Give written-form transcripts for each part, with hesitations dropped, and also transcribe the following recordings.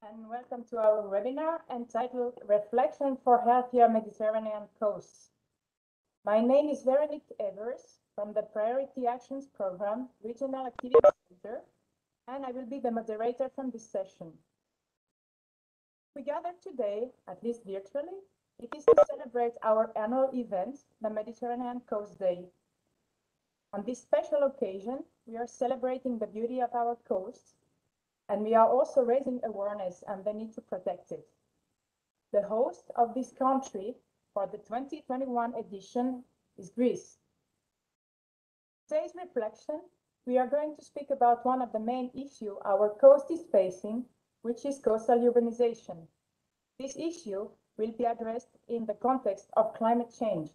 and welcome to our webinar entitled Reflection for Healthier Mediterranean Coasts. My name is Veronique Evers from the Priority Actions Program Regional Activity Center, and I will be the moderator from this session. We gather today, at least virtually, it is to celebrate our annual event, the Mediterranean Coast Day. On this special occasion, we are celebrating the beauty of our coasts, and we are also raising awareness and the need to protect it. The host of this country for the 2021 edition is Greece. Today's reflection, we are going to speak about one of the main issues our coast is facing, which is coastal urbanization. This issue will be addressed in the context of climate change.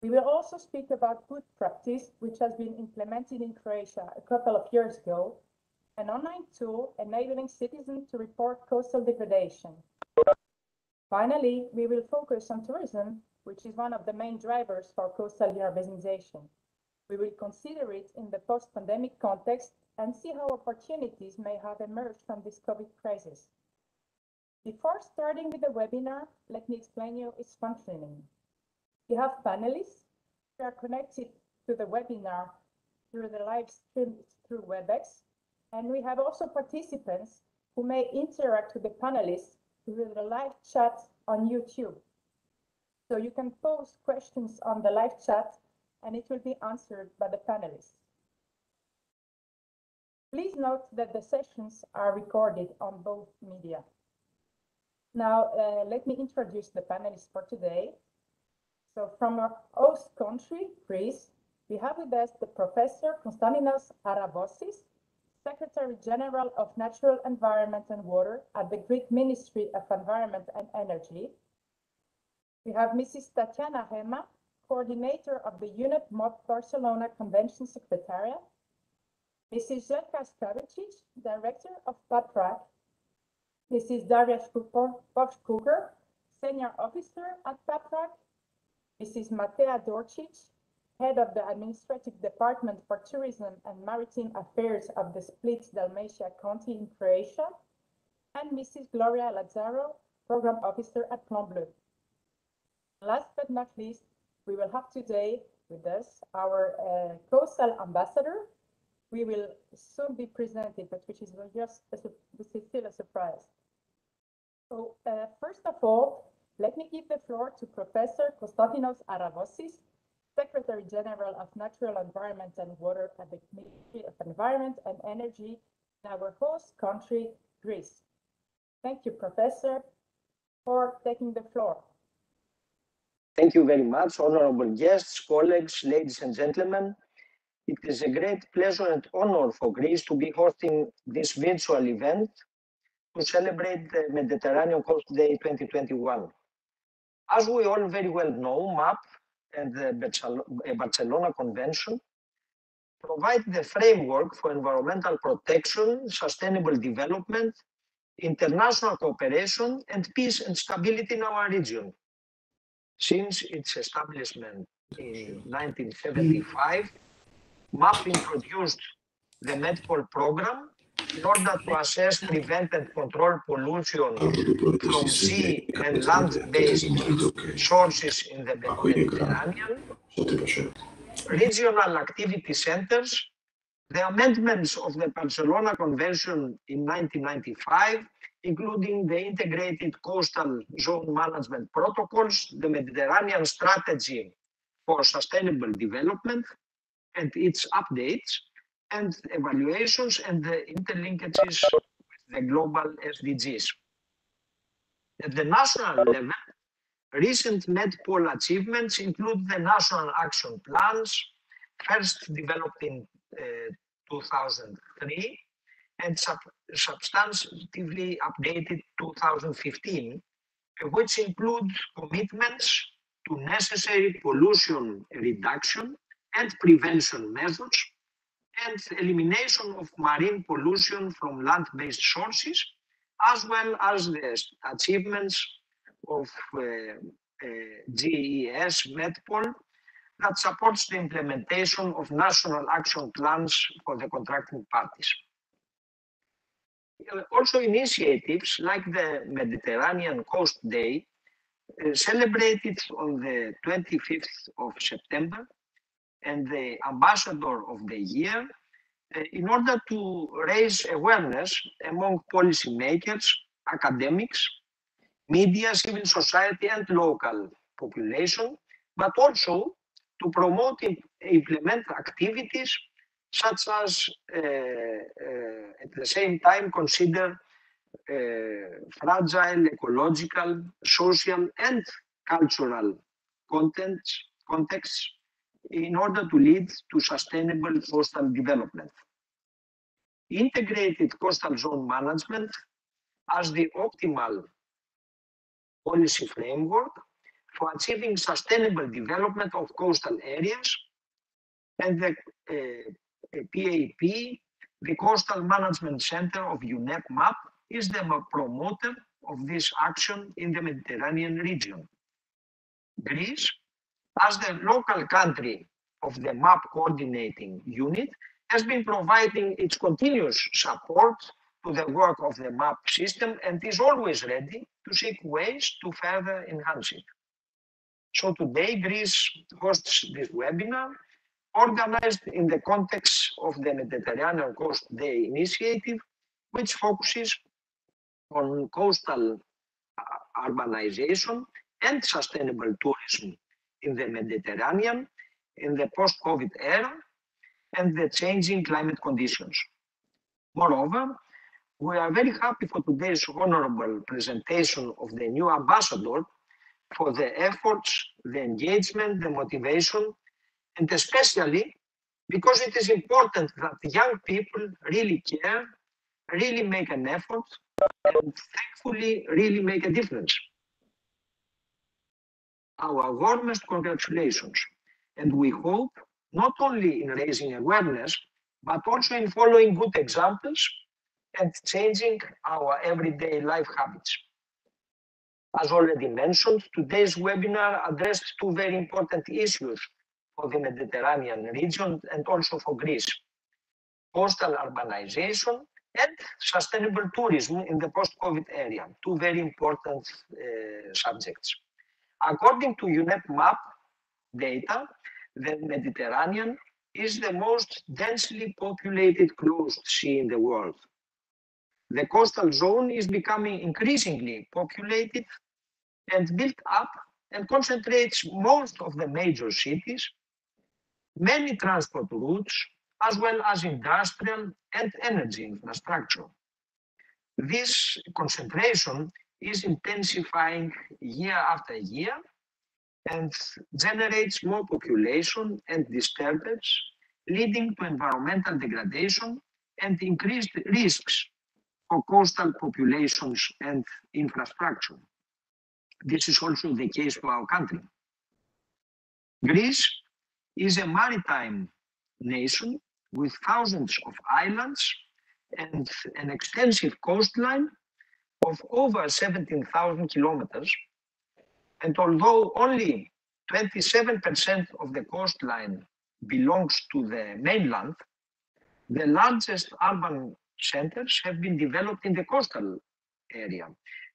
We will also speak about good practice, which has been implemented in Croatia a couple of years ago, an online tool enabling citizens to report coastal degradation. Finally, we will focus on tourism, which is one of the main drivers for coastal urbanization. We will consider it in the post-pandemic context and see how opportunities may have emerged from this COVID crisis. Before starting with the webinar, let me explain you its functioning. We have panelists who are connected to the webinar through the live stream through WebEx. And we have also participants who may interact with the panelists through the live chat on YouTube. So you can pose questions on the live chat and it will be answered by the panelists. Please note that the sessions are recorded on both media. Now, let me introduce the panelists for today. So from our host country, Greece, we have with us the Professor Konstantinos Aravosis, Secretary General of Natural Environment and Water at the Greek Ministry of Environment and Energy. We have Mrs. Tatiana Hema, Coordinator of the UNEP MOP Barcelona Convention Secretariat. Mrs. Željka Skavicic, Director of PAPRAC. Mrs. Darja Povškuger, Senior Officer at PAPRAC. Mrs. Matea Dorcic, Head of the Administrative Department for Tourism and Maritime Affairs of the Split Dalmatia County in Croatia, and Mrs. Gloria Lazaro, Program Officer at Plan Bleu. Last but not least, we will have today with us our coastal ambassador. We will soon be presented, but which is still a surprise. So first of all, let me give the floor to Professor Konstantinos Aravosis, Secretary General of Natural Environment and Water at the Ministry of Environment and Energy in our host country, Greece. Thank you, Professor, for taking the floor. Thank you very much, honorable guests, colleagues, ladies and gentlemen. It is a great pleasure and honor for Greece to be hosting this virtual event to celebrate the Mediterranean Coast Day 2021. As we all very well know, MAP and the Barcelona Convention provide the framework for environmental protection, sustainable development, international cooperation, and peace and stability in our region. Since its establishment in 1975, MAP introduced the MEDPOL program in order to assess, prevent, and control pollution from sea and land-based sources in the Mediterranean, regional activity centers, the amendments of the Barcelona Convention in 1995, including the integrated coastal zone management protocols, the Mediterranean strategy for sustainable development and its updates, and evaluations and the interlinkages with the global SDGs. At the national level, recent MEDPOL achievements include the national action plans, first developed in 2003 and substantively updated 2015, which include commitments to necessary pollution reduction and prevention measures, and elimination of marine pollution from land-based sources, as well as the achievements of GES MEDPOL that supports the implementation of national action plans for the contracting parties. Also initiatives like the Mediterranean Coast Day, celebrated on the 25th of September, and the Ambassador of the Year, in order to raise awareness among policymakers, academics, media, civil society, and local population, but also to promote and implement activities such as, at the same time, consider fragile ecological, social, and cultural contexts in order to lead to sustainable coastal development. Integrated coastal zone management as the optimal policy framework for achieving sustainable development of coastal areas, and the PAP, the Coastal Management Center of UNEP MAP, is the promoter of this action in the Mediterranean region. Greece, as the local country of the MAP coordinating unit, has been providing its continuous support to the work of the MAP system and is always ready to seek ways to further enhance it. So today, Greece hosts this webinar, organized in the context of the Mediterranean Coast Day initiative, which focuses on coastal urbanization and sustainable tourism in the Mediterranean in the post-COVID era and the changing climate conditions. Moreover, we are very happy for today's honorable presentation of the new ambassador for the efforts, the engagement, the motivation, and especially because it is important that young people really care, really make an effort, and thankfully really make a difference. Our warmest congratulations, and we hope not only in raising awareness, but also in following good examples and changing our everyday life habits. As already mentioned, today's webinar addressed two very important issues for the Mediterranean region and also for Greece: coastal urbanization and sustainable tourism in the post-COVID area, two very important subjects. According to UNEP MAP data, the Mediterranean is the most densely populated closed sea in the world. The coastal zone is becoming increasingly populated and built up and concentrates most of the major cities, many transport routes, as well as industrial and energy infrastructure. This concentration is intensifying year after year and generates more population and disturbance, leading to environmental degradation and increased risks for coastal populations and infrastructure. This is also the case for our country. Greece is a maritime nation with thousands of islands and an extensive coastline of over 17,000 kilometers. And although only 27% of the coastline belongs to the mainland, the largest urban centers have been developed in the coastal area,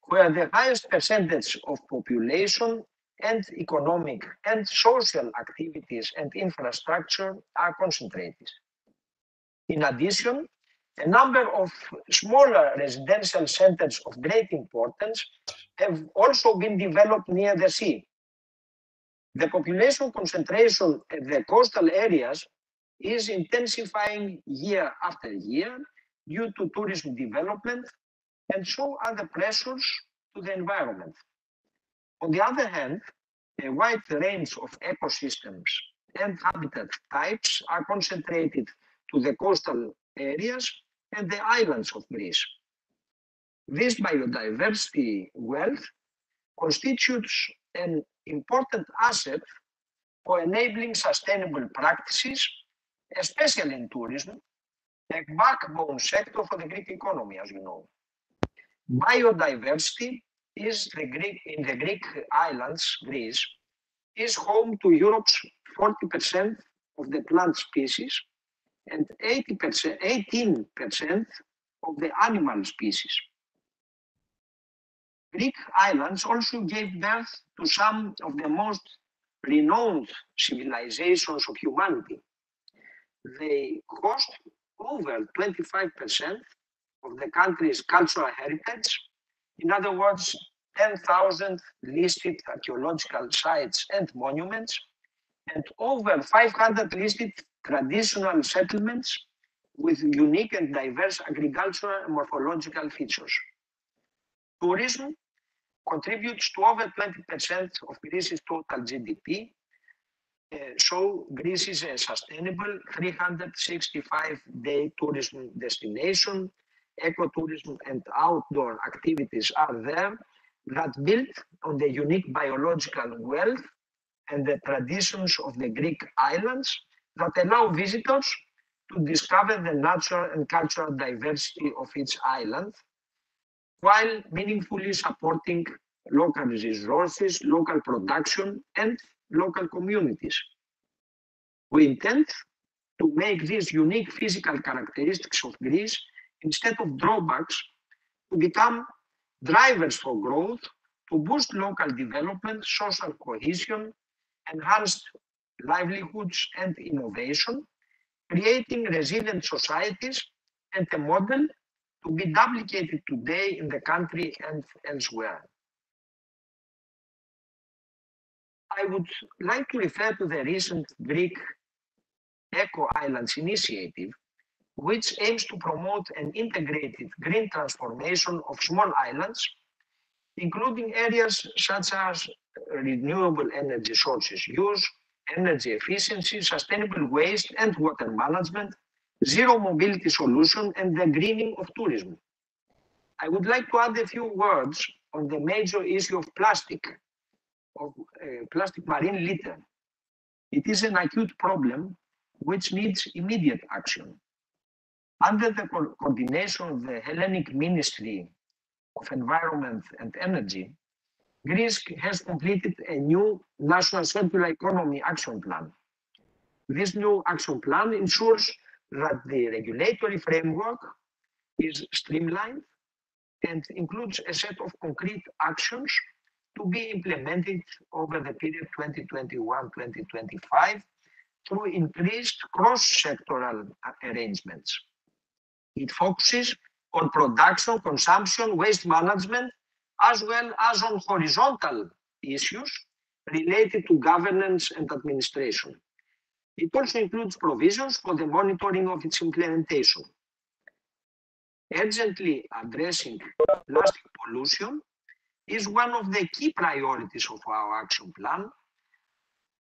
where the highest percentage of population and economic and social activities and infrastructure are concentrated. In addition, a number of smaller residential centers of great importance have also been developed near the sea. The population concentration at the coastal areas is intensifying year after year due to tourism development, and so are the pressures to the environment. On the other hand, a wide range of ecosystems and habitat types are concentrated to the coastal areas and the islands of Greece. This biodiversity wealth constitutes an important asset for enabling sustainable practices, especially in tourism, a backbone sector for the Greek economy, as you know. Biodiversity is in the Greek islands, Greece, is home to Europe's 40% of the plant species and 18% of the animal species. Greek islands also gave birth to some of the most renowned civilizations of humanity. They host over 25% of the country's cultural heritage. In other words, 10,000 listed archaeological sites and monuments, and over 500 listed traditional settlements with unique and diverse agricultural and morphological features. Tourism contributes to over 20% of Greece's total GDP, so Greece is a sustainable 365-day tourism destination. Ecotourism and outdoor activities are there that build on the unique biological wealth and the traditions of the Greek islands that allow visitors to discover the natural and cultural diversity of each island, while meaningfully supporting local resources, local production, and local communities. We intend to make these unique physical characteristics of Greece, instead of drawbacks, to become drivers for growth, to boost local development, social cohesion, enhanced livelihoods and innovation, creating resilient societies and a model to be duplicated today in the country and elsewhere. I would like to refer to the recent Greek Eco Islands initiative, which aims to promote an integrated green transformation of small islands, including areas such as renewable energy sources use, energy efficiency, sustainable waste and water management, zero mobility solution, and the greening of tourism. I would like to add a few words on the major issue of plastic marine litter. It is an acute problem which needs immediate action. Under the coordination of the Hellenic Ministry of Environment and Energy, Greece has completed a new National Circular Economy Action Plan. This new action plan ensures that the regulatory framework is streamlined and includes a set of concrete actions to be implemented over the period 2021-2025 through increased cross-sectoral arrangements. It focuses on production, consumption, waste management, as well as on horizontal issues related to governance and administration. It also includes provisions for the monitoring of its implementation. Urgently addressing plastic pollution is one of the key priorities of our action plan,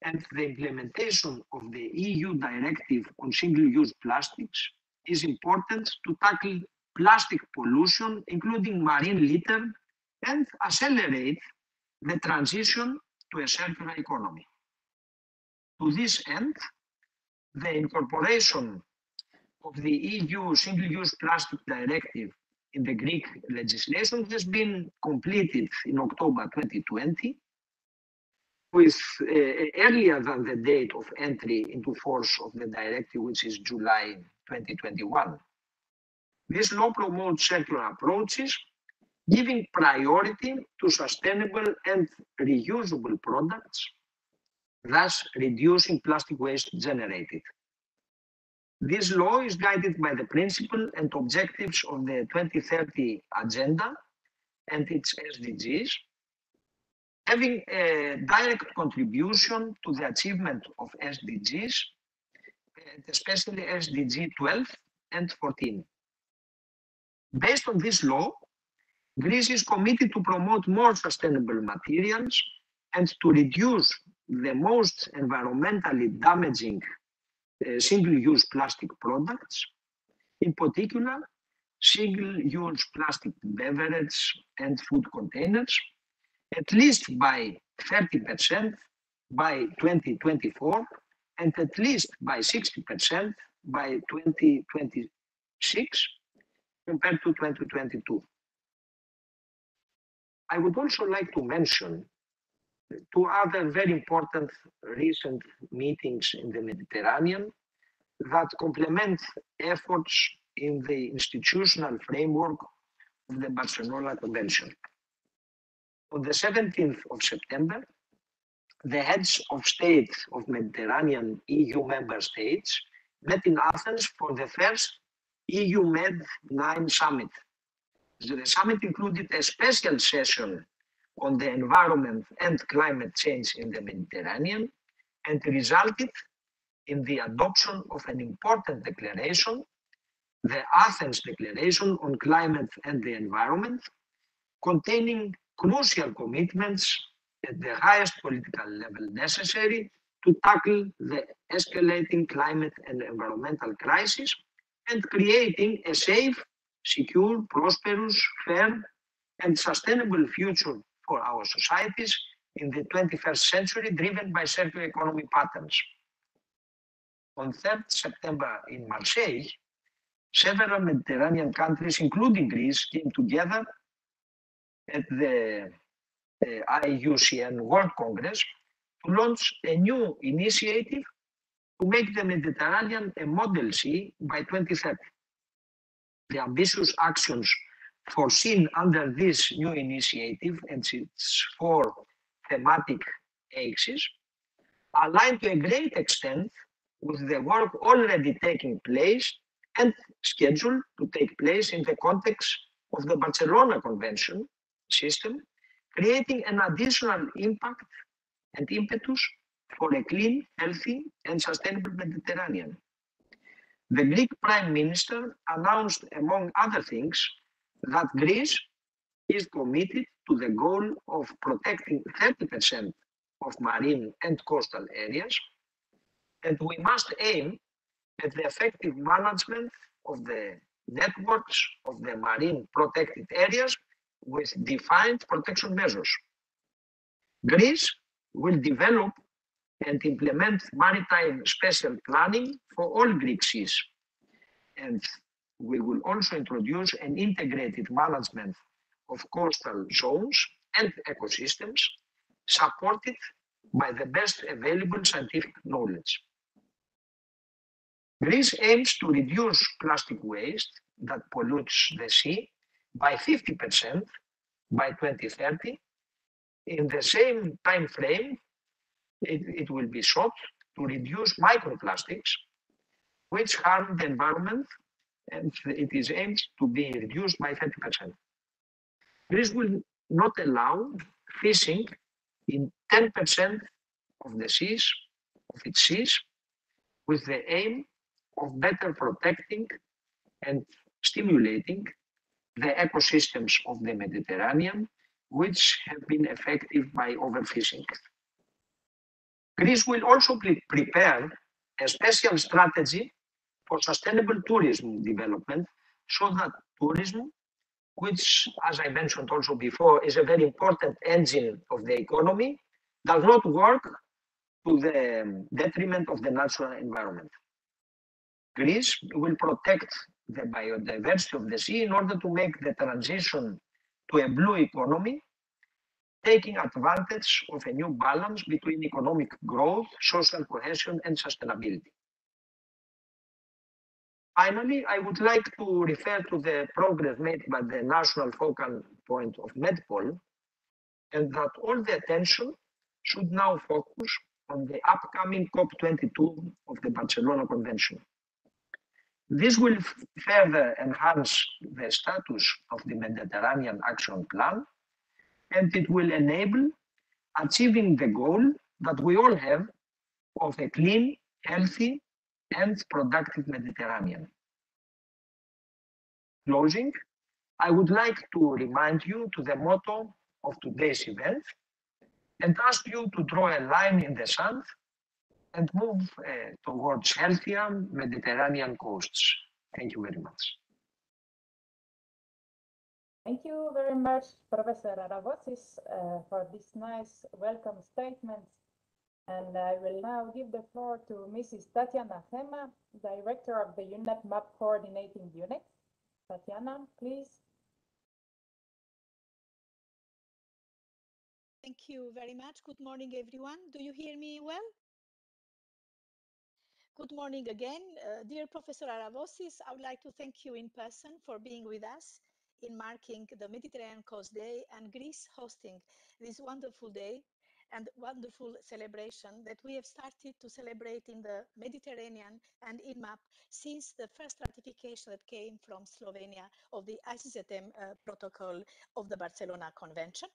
and the implementation of the EU directive on single-use plastics is important to tackle plastic pollution, including marine litter, and accelerate the transition to a circular economy. To this end, the incorporation of the EU single-use plastic directive in the Greek legislation has been completed in October 2020, with earlier than the date of entry into force of the directive, which is July 2021. This law promotes circular approaches, giving priority to sustainable and reusable products, thus reducing plastic waste generated. This law is guided by the principle and objectives of the 2030 Agenda and its SDGs, having a direct contribution to the achievement of SDGs, and especially SDG 12 and 14. Based on this law, Greece is committed to promote more sustainable materials and to reduce the most environmentally damaging single-use plastic products, in particular, single-use plastic beverage and food containers, at least by 30% by 2024 and at least by 60% by 2026 compared to 2022. I would also like to mention two other very important recent meetings in the Mediterranean that complement efforts in the institutional framework of the Barcelona Convention. On the 17th of September, the heads of state of Mediterranean EU member states met in Athens for the first EU-Med9 summit. The summit included a special session on the environment and climate change in the Mediterranean and resulted in the adoption of an important declaration, the Athens Declaration on Climate and the Environment, containing crucial commitments at the highest political level necessary to tackle the escalating climate and environmental crisis and creating a safe, secure, prosperous, fair, and sustainable future for our societies in the 21st century, driven by circular economy patterns. On 3rd September in Marseille, several Mediterranean countries, including Greece, came together at the IUCN World Congress to launch a new initiative to make the Mediterranean a model sea by 2030. The ambitious actions foreseen under this new initiative and its 4 thematic axes align to a great extent with the work already taking place and scheduled to take place in the context of the Barcelona Convention system, creating an additional impact and impetus for a clean, healthy, and sustainable Mediterranean. The Greek Prime Minister announced, among other things, that Greece is committed to the goal of protecting 30% of marine and coastal areas, and we must aim at the effective management of the networks of the marine protected areas with defined protection measures. Greece will develop and implement maritime special planning for all Greek seas, and we will also introduce an integrated management of coastal zones and ecosystems supported by the best available scientific knowledge. Greece aims to reduce plastic waste that pollutes the sea by 50% by 2030. In the same time frame, it will be sought to reduce microplastics, which harm the environment, and it is aimed to be reduced by 30%. Greece will not allow fishing in 10% of the seas, of its seas, with the aim of better protecting and stimulating the ecosystems of the Mediterranean, which have been affected by overfishing. Greece will also prepare a special strategy for sustainable tourism development so that tourism, which, as I mentioned also before, is a very important engine of the economy, does not work to the detriment of the natural environment. Greece will protect the biodiversity of the sea in order to make the transition to a blue economy, taking advantage of a new balance between economic growth, social cohesion, and sustainability. Finally, I would like to refer to the progress made by the national focal point of MedPol, and that all the attention should now focus on the upcoming COP22 of the Barcelona Convention. This will further enhance the status of the Mediterranean Action Plan, and it will enable achieving the goal that we all have of a clean, healthy, and productive Mediterranean. Closing, I would like to remind you to the motto of today's event and ask you to draw a line in the sand and move towards healthier Mediterranean coasts. Thank you very much. Thank you very much, Professor Aravosis, for this nice welcome statement. And I will now give the floor to Mrs. Tatiana Hema, Director of the UNEP MAP Coordinating Unit. Tatiana, please. Thank you very much. Good morning, everyone. Do you hear me well? Good morning again. Dear Professor Aravosis, I would like to thank you in person for being with us in marking the Mediterranean Coast Day and Greece hosting this wonderful day and wonderful celebration that we have started to celebrate in the Mediterranean and in MAP since the first ratification that came from Slovenia of the ICCTM protocol of the Barcelona Convention.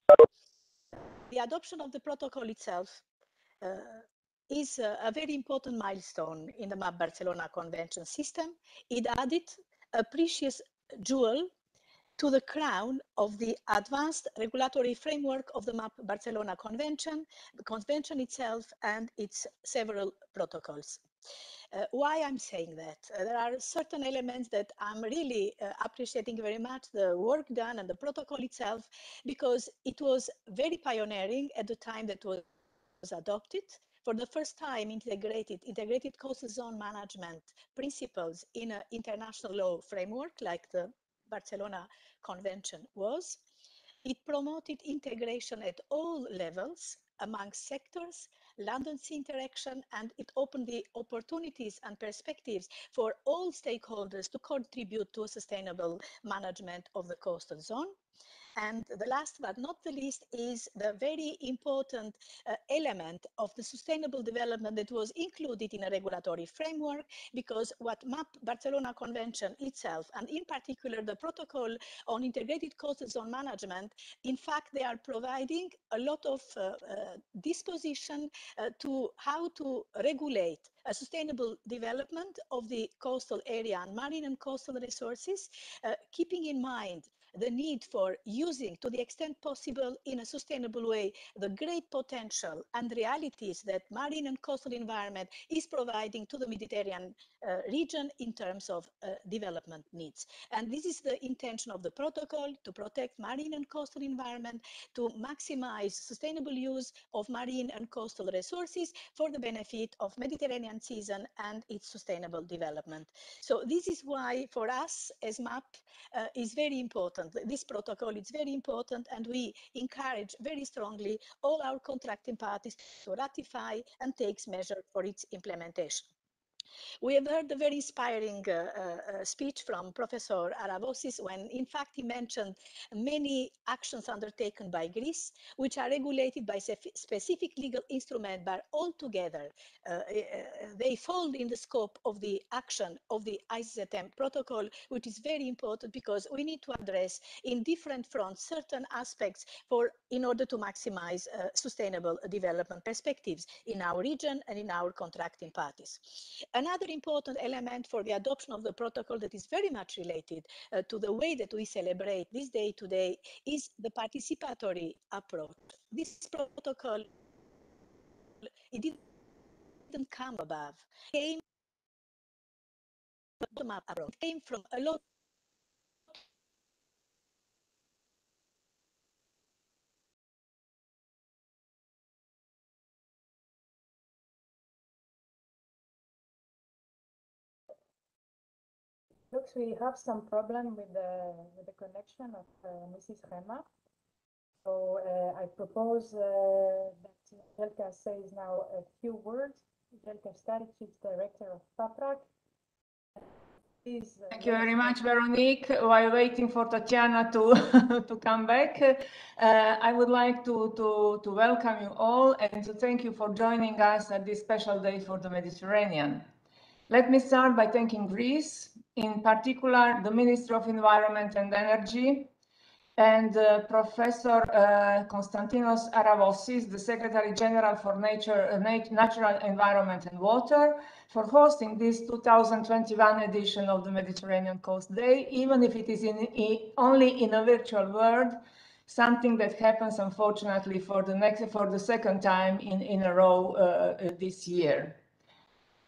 The adoption of the protocol itself is a very important milestone in the MAP Barcelona Convention system. It added a precious jewel to the crown of the advanced regulatory framework of the MAP Barcelona Convention, the convention itself and its several protocols. Why I'm saying that? There are certain elements that I'm really appreciating very much, the work done and the protocol itself, because it was very pioneering at the time that was adopted. For the first time, integrated coastal zone management principles in an international law framework like the Barcelona Convention was. It promoted integration at all levels among sectors, land and sea interaction, and it opened the opportunities and perspectives for all stakeholders to contribute to a sustainable management of the coastal zone. And the last but not the least is the very important element of the sustainable development that was included in a regulatory framework, because what MAP Barcelona Convention itself, and in particular the protocol on integrated coastal zone management, in fact, they are providing a lot of disposition to how to regulate a sustainable development of the coastal area and marine and coastal resources, keeping in mind the need for using, to the extent possible, in a sustainable way, the great potential and realities that marine and coastal environment is providing to the Mediterranean region in terms of development needs. And this is the intention of the protocol, to protect marine and coastal environment, to maximize sustainable use of marine and coastal resources for the benefit of Mediterranean season and its sustainable development. So this is why for us as MAP is very important. This protocol is very important, and we encourage very strongly all our contracting parties to ratify and take measures for its implementation. We have heard a very inspiring speech from Professor Aravosis when, in fact, he mentioned many actions undertaken by Greece, which are regulated by specific legal instrument, but altogether they fall in the scope of the action of the ICCTM protocol, which is very important because we need to address in different fronts certain aspects in order to maximize sustainable development perspectives in our region and in our contracting parties. Another important element for the adoption of the protocol that is very much related to the way that we celebrate this day today is the participatory approach. This protocol, it didn't come above, it came from a bottom-up approach, it came from a lot Looks we have some problem with the connection of Mrs. Rema. So I propose that Jelka says now a few words. Jelka Staric, Chief Director of PAPRAC. Please, thank you very much, Veronique. While waiting for Tatiana to, to come back, I would like to welcome you all and to thank you for joining us at this special day for the Mediterranean. Let me start by thanking Greece, in particular the Ministry of Environment and Energy, and Professor Konstantinos Aravosis, the Secretary General for Natural Environment and Water, for hosting this 2021 edition of the Mediterranean Coast Day, even if it is only in a virtual world, something that happens, unfortunately, for the second time in a row this year.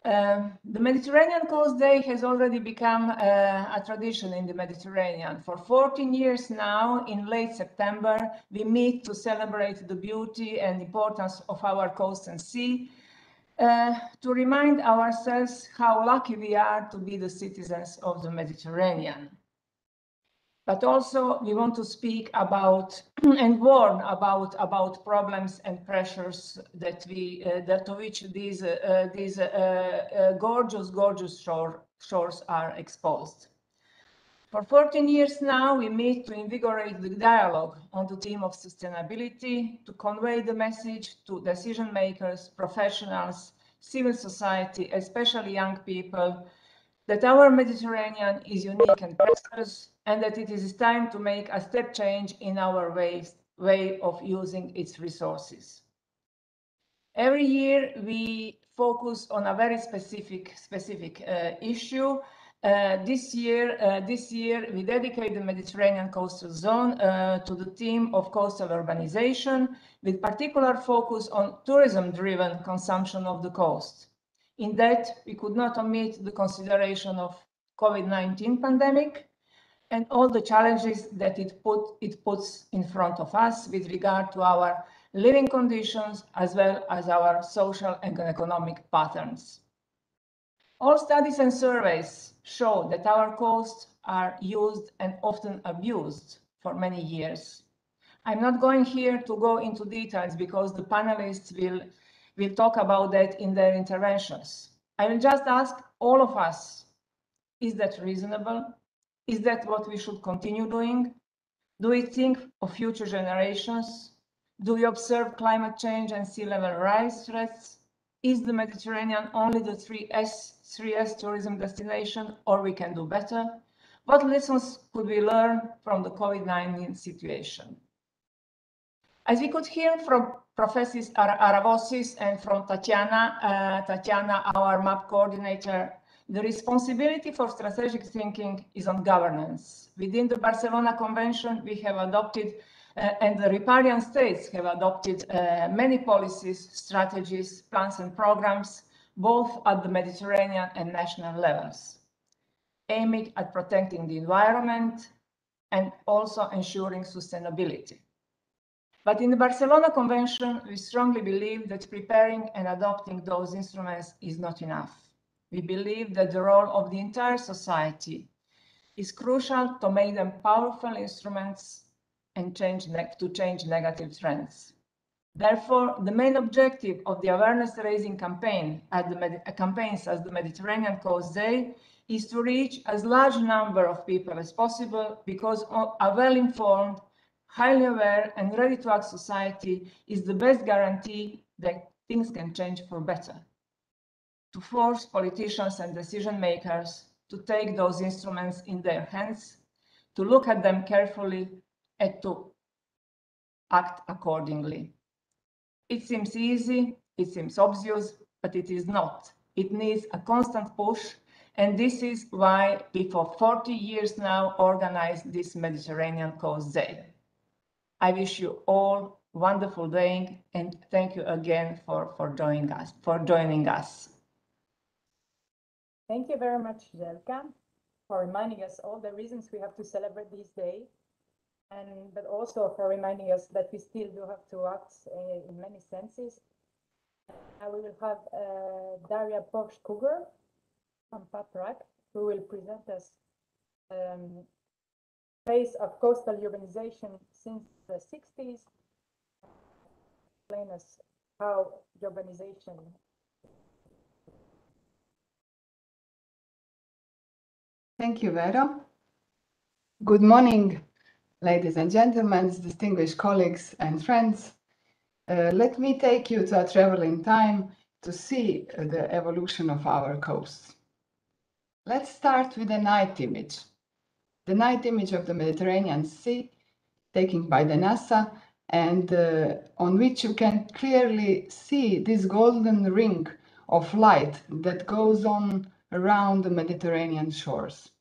The Mediterranean Coast Day has already become a tradition in the Mediterranean. For 14 years now, in late September, we meet to celebrate the beauty and importance of our coast and sea, to remind ourselves how lucky we are to be the citizens of the Mediterranean. But also we want to speak about and warn about problems and pressures that to which these gorgeous shores are exposed. For 14 years now, we meet to invigorate the dialogue on the theme of sustainability, to convey the message to decision makers, professionals, civil society, especially young people, that our Mediterranean is unique and precious, and that it is time to make a step change in our way of using its resources. Every year we focus on a very specific issue. This year we dedicate the Mediterranean coastal zone to the theme of coastal urbanization, with particular focus on tourism-driven consumption of the coast. In that, we could not omit the consideration of COVID-19 pandemic and all the challenges that it puts in front of us with regard to our living conditions as well as our social and economic patterns. All studies and surveys show that our coasts are used and often abused for many years. I'm not going here to go into details because the panelists will talk about that in their interventions. I will just ask all of us, is that reasonable? Is that what we should continue doing? Do we think of future generations? Do we observe climate change and sea level rise threats? Is the Mediterranean only the 3S tourism destination, or we can do better? What lessons could we learn from the COVID-19 situation? As we could hear from Professor Aravosis and from Tatiana, our MAP coordinator, the responsibility for strategic thinking is on governance. Within the Barcelona Convention, we have adopted, and the riparian states have adopted many policies, strategies, plans and programs, both at the Mediterranean and national levels, aiming at protecting the environment and also ensuring sustainability. But in the Barcelona Convention, we strongly believe that preparing and adopting those instruments is not enough. We believe that the role of the entire society is crucial to make them powerful instruments and to change negative trends. Therefore, the main objective of the awareness-raising campaigns as the Mediterranean Coast Day is to reach as large a number of people as possible, because a well-informed, highly aware and ready-to-act society is the best guarantee that things can change for better. To force politicians and decision makers to take those instruments in their hands, to look at them carefully and to act accordingly. It seems easy, it seems obvious, but it is not. It needs a constant push, and this is why we for 40 years now organize this Mediterranean Coast Day. I wish you all a wonderful day, and thank you again for joining us. Thank you very much, Jelka, for reminding us all the reasons we have to celebrate this day, but also for reminding us that we still do have to act in many senses. We will have Daria Povsh-Kuger from PAPRAC, who will present us phase of coastal urbanization since the 60s, explain us how urbanization. Thank you, Vero. Good morning, ladies and gentlemen, distinguished colleagues and friends. Let me take you to a travel in time to see the evolution of our coasts. Let's start with the night image. The night image of the Mediterranean Sea, taken by the NASA, and on which you can clearly see this golden ring of light that goes on around the Mediterranean shores.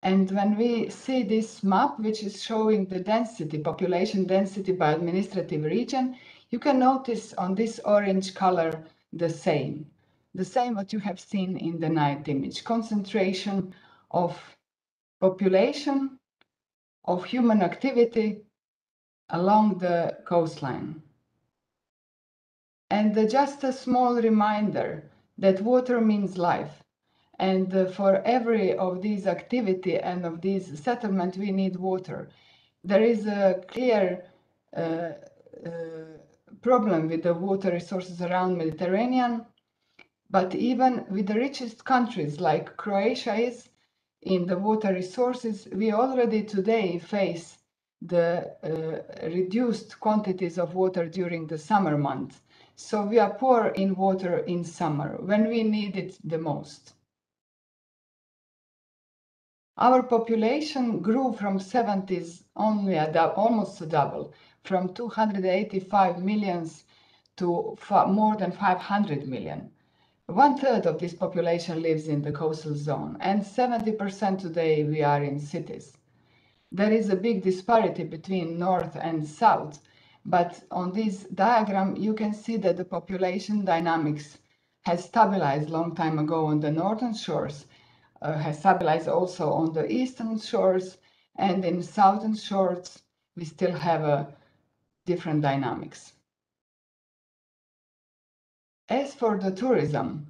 And when we see this map, which is showing the density, population density by administrative region, you can notice on this orange color the same what you have seen in the night image, concentration of population, of human activity along the coastline. And just a small reminder that water means life. And for every of these activity and of these settlement, we need water. There is a clear problem with the water resources around Mediterranean, but even with the richest countries like Croatia is in the water resources, we already today face the reduced quantities of water during the summer months. So we are poor in water in summer when we need it the most. Our population grew from 70s only almost a double, from 285 millions to more than 500 million. 1/3 of this population lives in the coastal zone, and 70% today we are in cities. There is a big disparity between north and south, but on this diagram you can see that the population dynamics has stabilized long time ago on the northern shores, has stabilized also on the eastern shores, and in southern shores we still have a different dynamics. As for the tourism,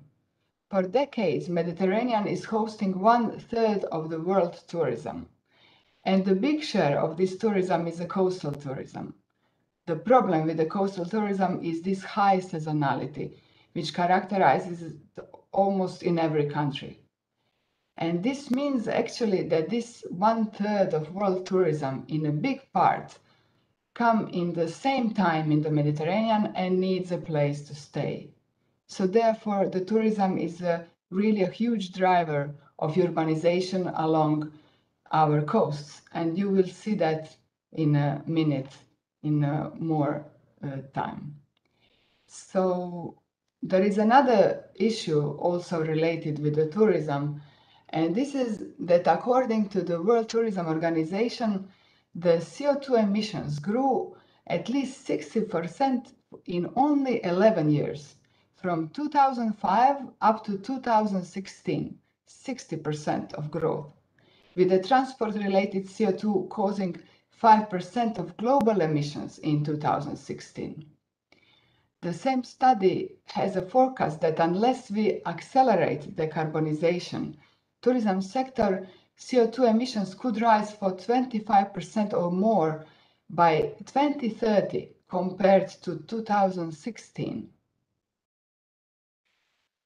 for decades, Mediterranean is hosting 1/3 of the world tourism. And the big share of this tourism is the coastal tourism. The problem with the coastal tourism is this high seasonality, which characterizes it almost in every country. And this means actually that this 1/3 of world tourism in a big part come in the same time in the Mediterranean and needs a place to stay. So therefore, the tourism is really a huge driver of urbanization along our coasts. And you will see that in a minute, in more time. So there is another issue also related with the tourism. And this is that according to the World Tourism Organization, the CO2 emissions grew at least 60% in only 11 years. From 2005 up to 2016, 60% of growth, with the transport-related CO2 causing 5% of global emissions in 2016. The same study has a forecast that unless we accelerate decarbonization, tourism sector CO2 emissions could rise for 25% or more by 2030 compared to 2016.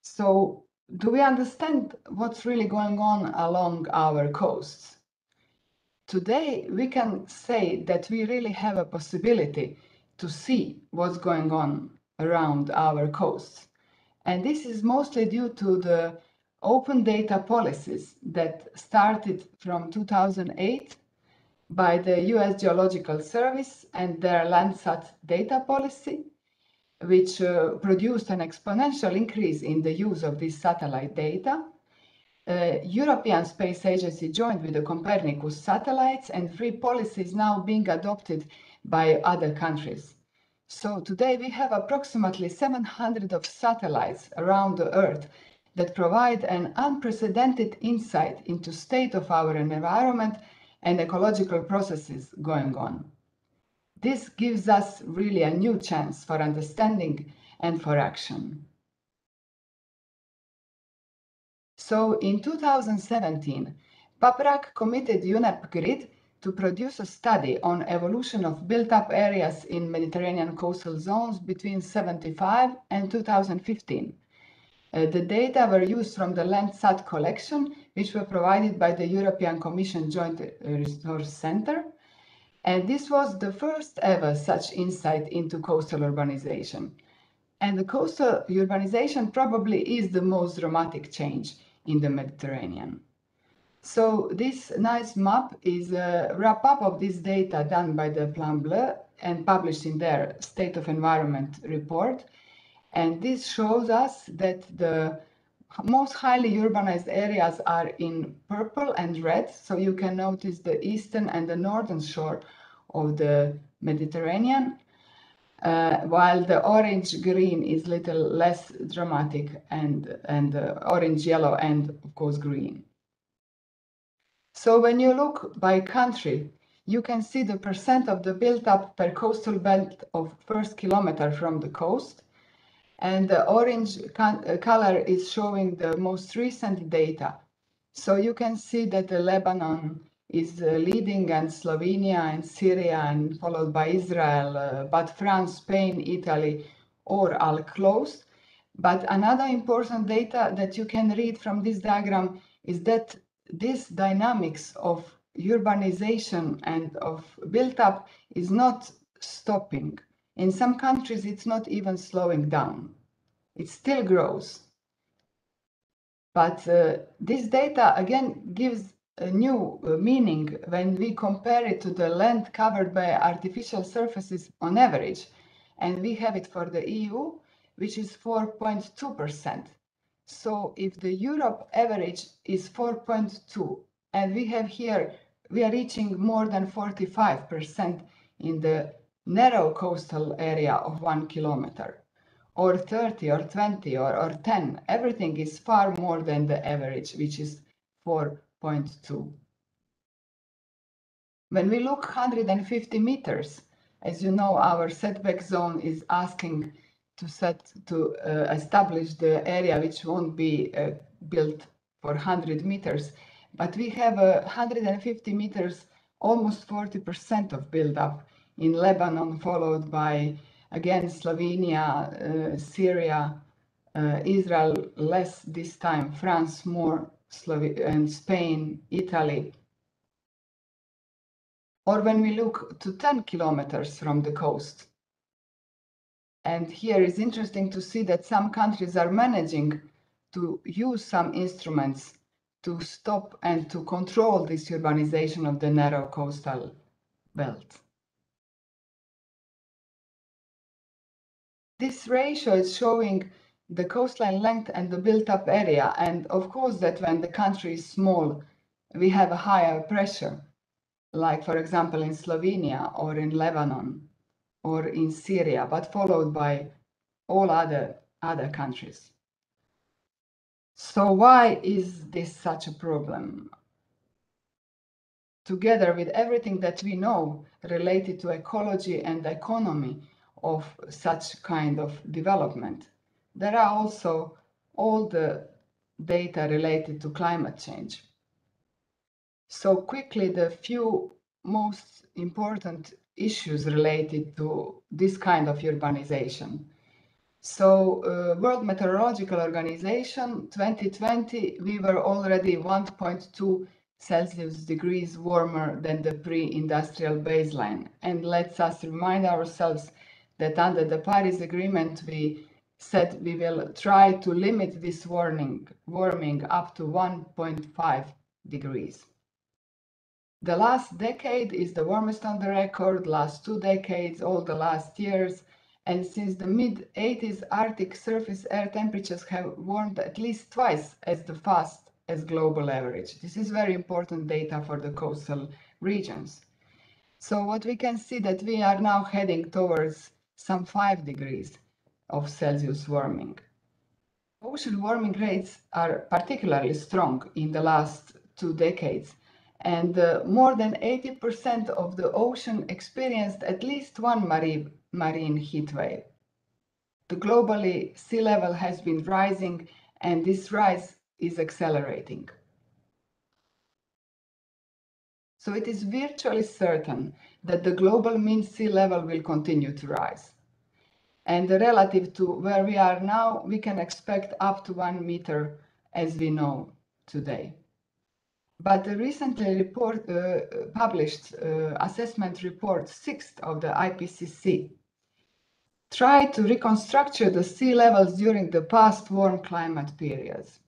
So, do we understand what's really going on along our coasts? Today, we can say that we really have a possibility to see what's going on around our coasts. And this is mostly due to the open data policies that started from 2008 by the US Geological Service and their Landsat data policy, which produced an exponential increase in the use of this satellite data. European Space Agency joined with the Copernicus satellites, and three policies now being adopted by other countries. So today we have approximately 700 of satellites around the Earth that provide an unprecedented insight into state of our environment and ecological processes going on. This gives us really a new chance for understanding and for action. So in 2017, PAPRAC committed UNEP Grid to produce a study on evolution of built-up areas in Mediterranean coastal zones between 1975 and 2015. The data were used from the Landsat collection, which were provided by the European Commission Joint Resource Center. And this was the first ever such insight into coastal urbanization. And the coastal urbanization probably is the most dramatic change in the Mediterranean. So this nice map is a wrap-up of this data done by the Plan Bleu and published in their State of Environment report. And this shows us that the most highly urbanized areas are in purple and red. So you can notice the eastern and the northern shore of the Mediterranean, while the orange-green is a little less dramatic, and orange-yellow and, of course, green. So when you look by country, you can see the percent of the built-up per coastal belt of first kilometer from the coast. And the orange color is showing the most recent data. So you can see that Lebanon is leading, and Slovenia and Syria, and followed by Israel, but France, Spain, Italy, are all close. But another important data that you can read from this diagram is that this dynamics of urbanization and of build-up is not stopping. In some countries, it's not even slowing down. It still grows. But this data, again, gives a new meaning when we compare it to the land covered by artificial surfaces on average. And we have it for the EU, which is 4.2%. So if the Europe average is 4.2, and we have here, we are reaching more than 45% in the narrow coastal area of 1 kilometer, or 30 or 20 or 10, everything is far more than the average, which is 4.2. When we look 150 meters, as you know, our setback zone is asking to establish the area which won't be built for 100 meters, but we have 150 meters, almost 40% of build-up in Lebanon, followed by, again, Slovenia, Syria, Israel less this time, France more, and Spain, Italy. Or when we look to 10 kilometers from the coast. And here is interesting to see that some countries are managing to use some instruments to stop and to control this urbanization of the narrow coastal belt. This ratio is showing the coastline length and the built-up area. And of course that when the country is small, we have a higher pressure, like for example in Slovenia or in Lebanon or in Syria, but followed by all other countries. So why is this such a problem? Together with everything that we know related to ecology and economy of such kind of development, there are also all the data related to climate change. So quickly, the few most important issues related to this kind of urbanization. So World Meteorological Organization, 2020, we were already 1.2 Celsius degrees warmer than the pre-industrial baseline. And let's us remind ourselves that under the Paris Agreement, we said we will try to limit this warming up to 1.5 degrees. The last decade is the warmest on the record, last 2 decades, all the last years. And since the mid-80s, Arctic surface air temperatures have warmed at least twice as fast as global average. This is very important data for the coastal regions. So what we can see that we are now heading towards some 5 degrees of Celsius warming. Ocean warming rates are particularly strong in the last 2 decades. And more than 80% of the ocean experienced at least one marine heat wave. The globally sea level has been rising, and this rise is accelerating. So it is virtually certain that the global mean sea level will continue to rise. And relative to where we are now, we can expect up to 1 meter as we know today. But the recently published assessment report 6th of the IPCC tried to reconstruct the sea levels during the past warm climate periods.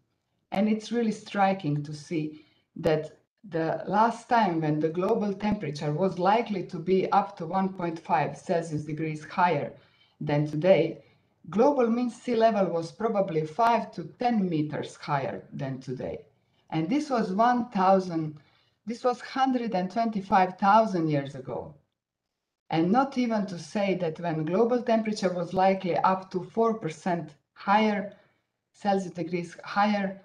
And it's really striking to see that the last time when the global temperature was likely to be up to 1.5 Celsius degrees higher than today, global mean sea level was probably 5 to 10 meters higher than today. And this was 125,000 years ago. And not even to say that when global temperature was likely up to 4% higher, Celsius degrees higher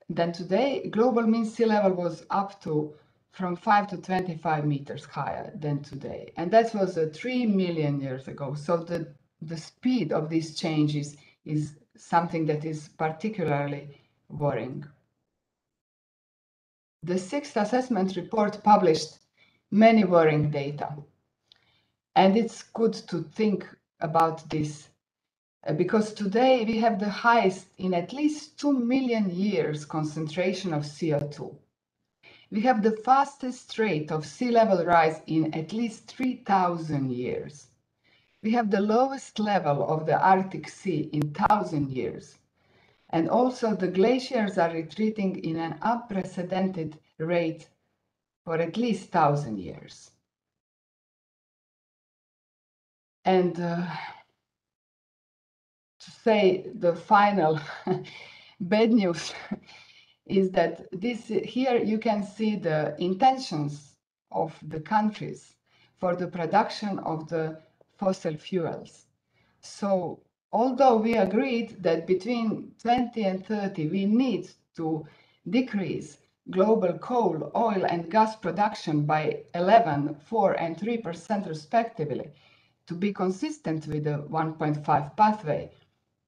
than today, global mean sea level was up to from 5 to 25 meters higher than today. And that was 3 million years ago. So the the speed of these changes is something that is particularly worrying. The sixth assessment report published many worrying data. And it's good to think about this because today we have the highest in at least 2 million years concentration of CO2. We have the fastest rate of sea level rise in at least 3,000 years. We have the lowest level of the Arctic Sea in 1,000 years. And also the glaciers are retreating in an unprecedented rate for at least 1,000 years. And to say the final bad news is that here you can see the intentions of the countries for the production of the fossil fuels. So although we agreed that between 20 and 30 we need to decrease global coal, oil and gas production by 11, 4 and 3% respectively to be consistent with the 1.5 pathway,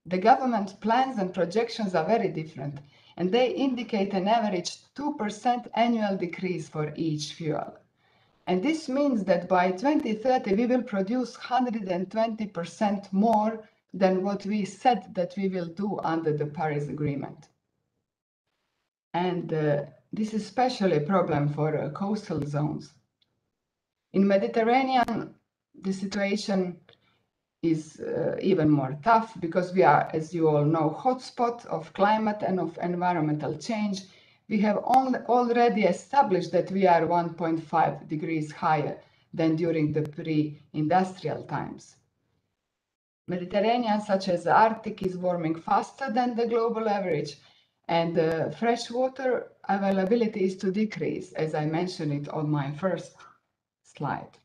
the government plans and projections are very different, and they indicate an average 2% annual decrease for each fuel. And this means that by 2030, we will produce 120% more than what we said that we will do under the Paris Agreement. And this is especially a problem for coastal zones. In Mediterranean, the situation is even more tough because we are, as you all know, hotspot of climate and of environmental change. We have already established that we are 1.5 degrees higher than during the pre-industrial times. Mediterranean, such as the Arctic, is warming faster than the global average, and fresh water availability is to decrease, as I mentioned it on my first slide.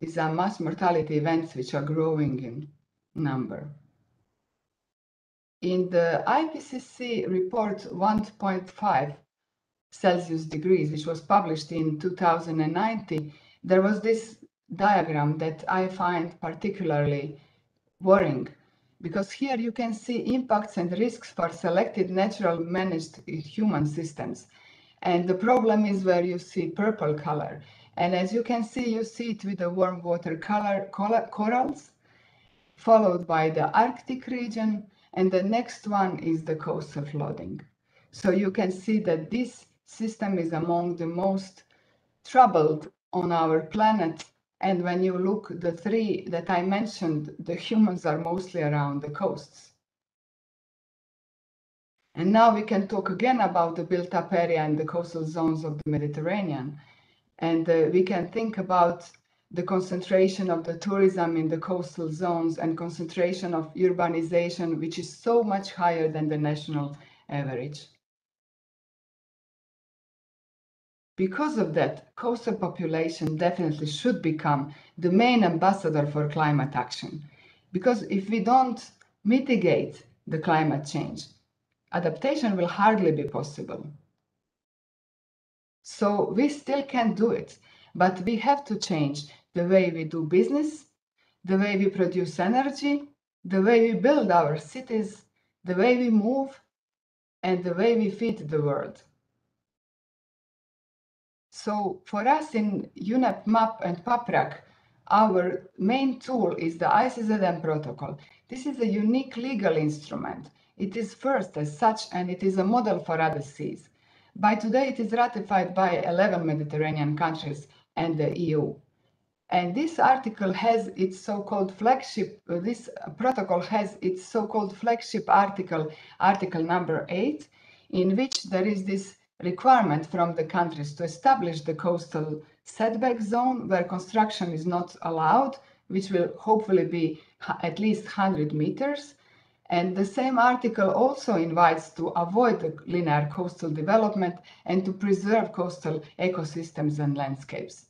These are mass mortality events which are growing in number. In the IPCC report 1.5 Celsius degrees, which was published in 2019, there was this diagram that I find particularly worrying, because here you can see impacts and risks for selected natural managed human systems. And the problem is where you see purple color. And as you can see, you see it with the warm water corals, followed by the Arctic region, and the next one is the coastal flooding. So you can see that this system is among the most troubled on our planet. And when you look the three that I mentioned, the humans are mostly around the coasts. And now we can talk again about the built-up area and the coastal zones of the Mediterranean. And we can think about the concentration of the tourism in the coastal zones and concentration of urbanization, which is so much higher than the national average. Because of that, coastal population definitely should become the main ambassador for climate action. Because if we don't mitigate the climate change, adaptation will hardly be possible. So we still can do it, but we have to change the way we do business, the way we produce energy, the way we build our cities, the way we move, and the way we feed the world. So for us in UNEP, MAP, and PAPRAC, our main tool is the ICZM protocol. This is a unique legal instrument. It is first as such, and it is a model for other seas. By today, it is ratified by 11 Mediterranean countries and the EU. And this article has its so-called flagship, this protocol has its so-called flagship article, article number 8, in which there is this requirement from the countries to establish the coastal setback zone where construction is not allowed, which will hopefully be at least 100 meters. And the same article also invites to avoid the linear coastal development and to preserve coastal ecosystems and landscapes.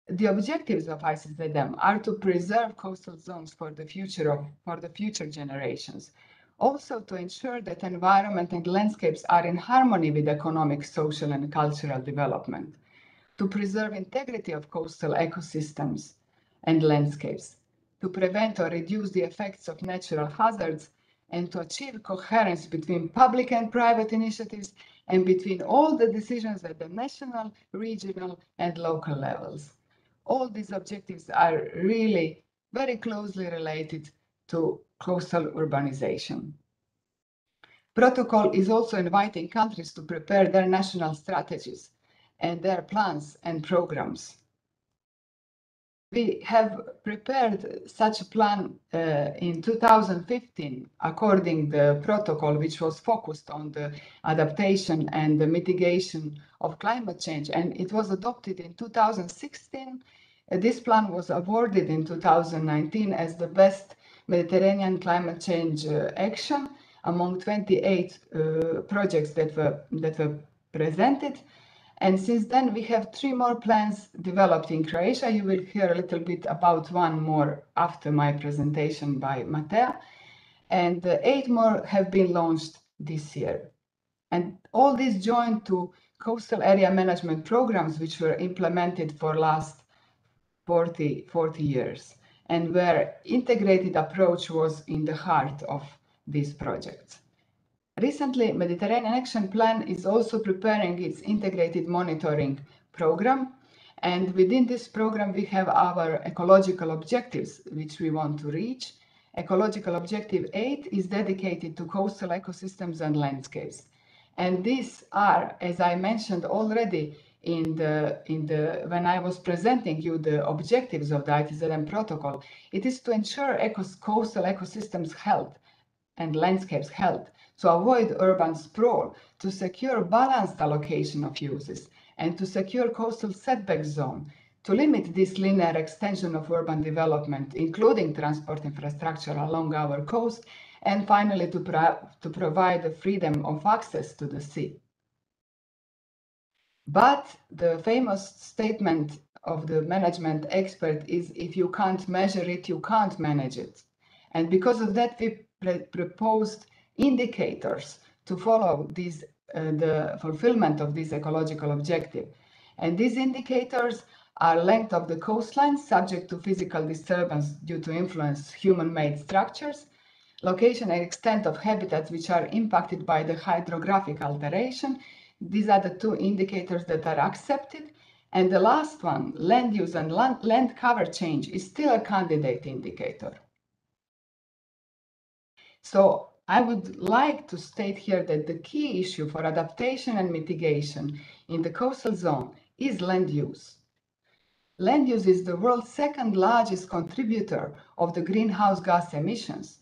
The objectives of ICZM are to preserve coastal zones for the future generations. Also to ensure that environment and landscapes are in harmony with economic, social, and cultural development. To preserve integrity of coastal ecosystems and landscapes, to prevent or reduce the effects of natural hazards, and to achieve coherence between public and private initiatives and between all the decisions at the national, regional, and local levels. All these objectives are really very closely related to coastal urbanization. Protocol is also inviting countries to prepare their national strategies and their plans and programs. We have prepared such a plan in 2015 according to the protocol, which was focused on the adaptation and the mitigation of climate change, and it was adopted in 2016. This plan was awarded in 2019 as the best Mediterranean climate change action among 28 projects that were presented. And since then, we have 3 more plans developed in Croatia. You will hear a little bit about one more after my presentation by Matea. And 8 more have been launched this year. And all these join to coastal area management programs, which were implemented for last 40 years, and where integrated approach was in the heart of these projects. Recently, Mediterranean Action Plan is also preparing its integrated monitoring program. And within this program, we have our ecological objectives, which we want to reach. Ecological Objective 8 is dedicated to coastal ecosystems and landscapes. And these are, as I mentioned already when I was presenting you the objectives of the ITZM protocol, it is to ensure coastal ecosystems health and landscapes health, to avoid urban sprawl, to secure balanced allocation of uses, and to secure coastal setback zone, to limit this linear extension of urban development, including transport infrastructure along our coast, and finally to provide the freedom of access to the sea. But the famous statement of the management expert is, if you can't measure it, you can't manage it. And because of that, we proposed indicators to follow the fulfillment of this ecological objective. And these indicators are length of the coastline subject to physical disturbance due to influence human-made structures, location and extent of habitats which are impacted by the hydrographic alteration. These are the 2 indicators that are accepted. And the last one, land use and land cover change, is still a candidate indicator. So I would like to state here that the key issue for adaptation and mitigation in the coastal zone is land use. Land use is the world's 2nd largest contributor of the greenhouse gas emissions.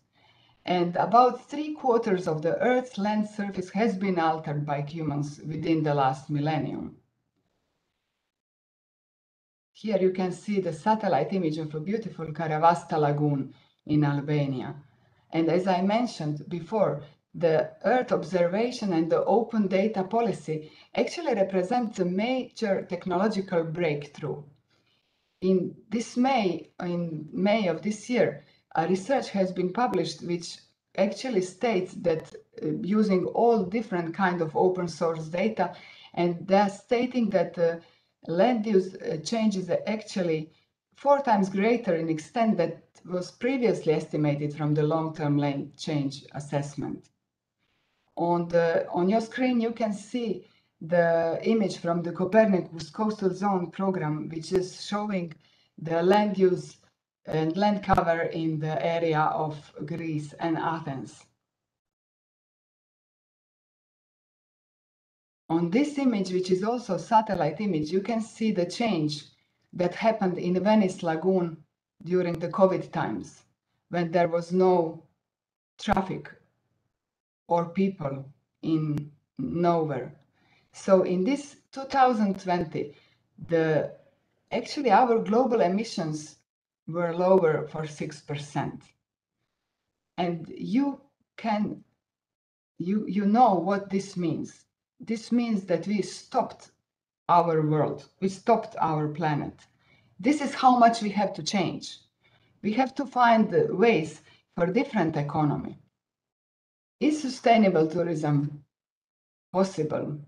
And about 3/4 of the Earth's land surface has been altered by humans within the last millennium. Here you can see the satellite image of a beautiful Karavasta lagoon in Albania. And as I mentioned before, the Earth observation and the open data policy actually represents a major technological breakthrough. In May of this year, a research has been published which actually states that using all different kind of open source data, and they're stating that land use change is actually 4 times greater in extent that was previously estimated from the long-term land change assessment. On your screen, you can see the image from the Copernicus Coastal Zone program, which is showing the land use and land cover in the area of Greece and Athens. On this image, which is also a satellite image, you can see the change that happened in Venice Lagoon during the COVID times, when there was no traffic or people in nowhere. So in this 2020, actually our global emissions were lower for 6%. And you know what this means. This means that we stopped our world, we stopped our planet. This is how much we have to change. We have to find ways for different economy. Is sustainable tourism possible?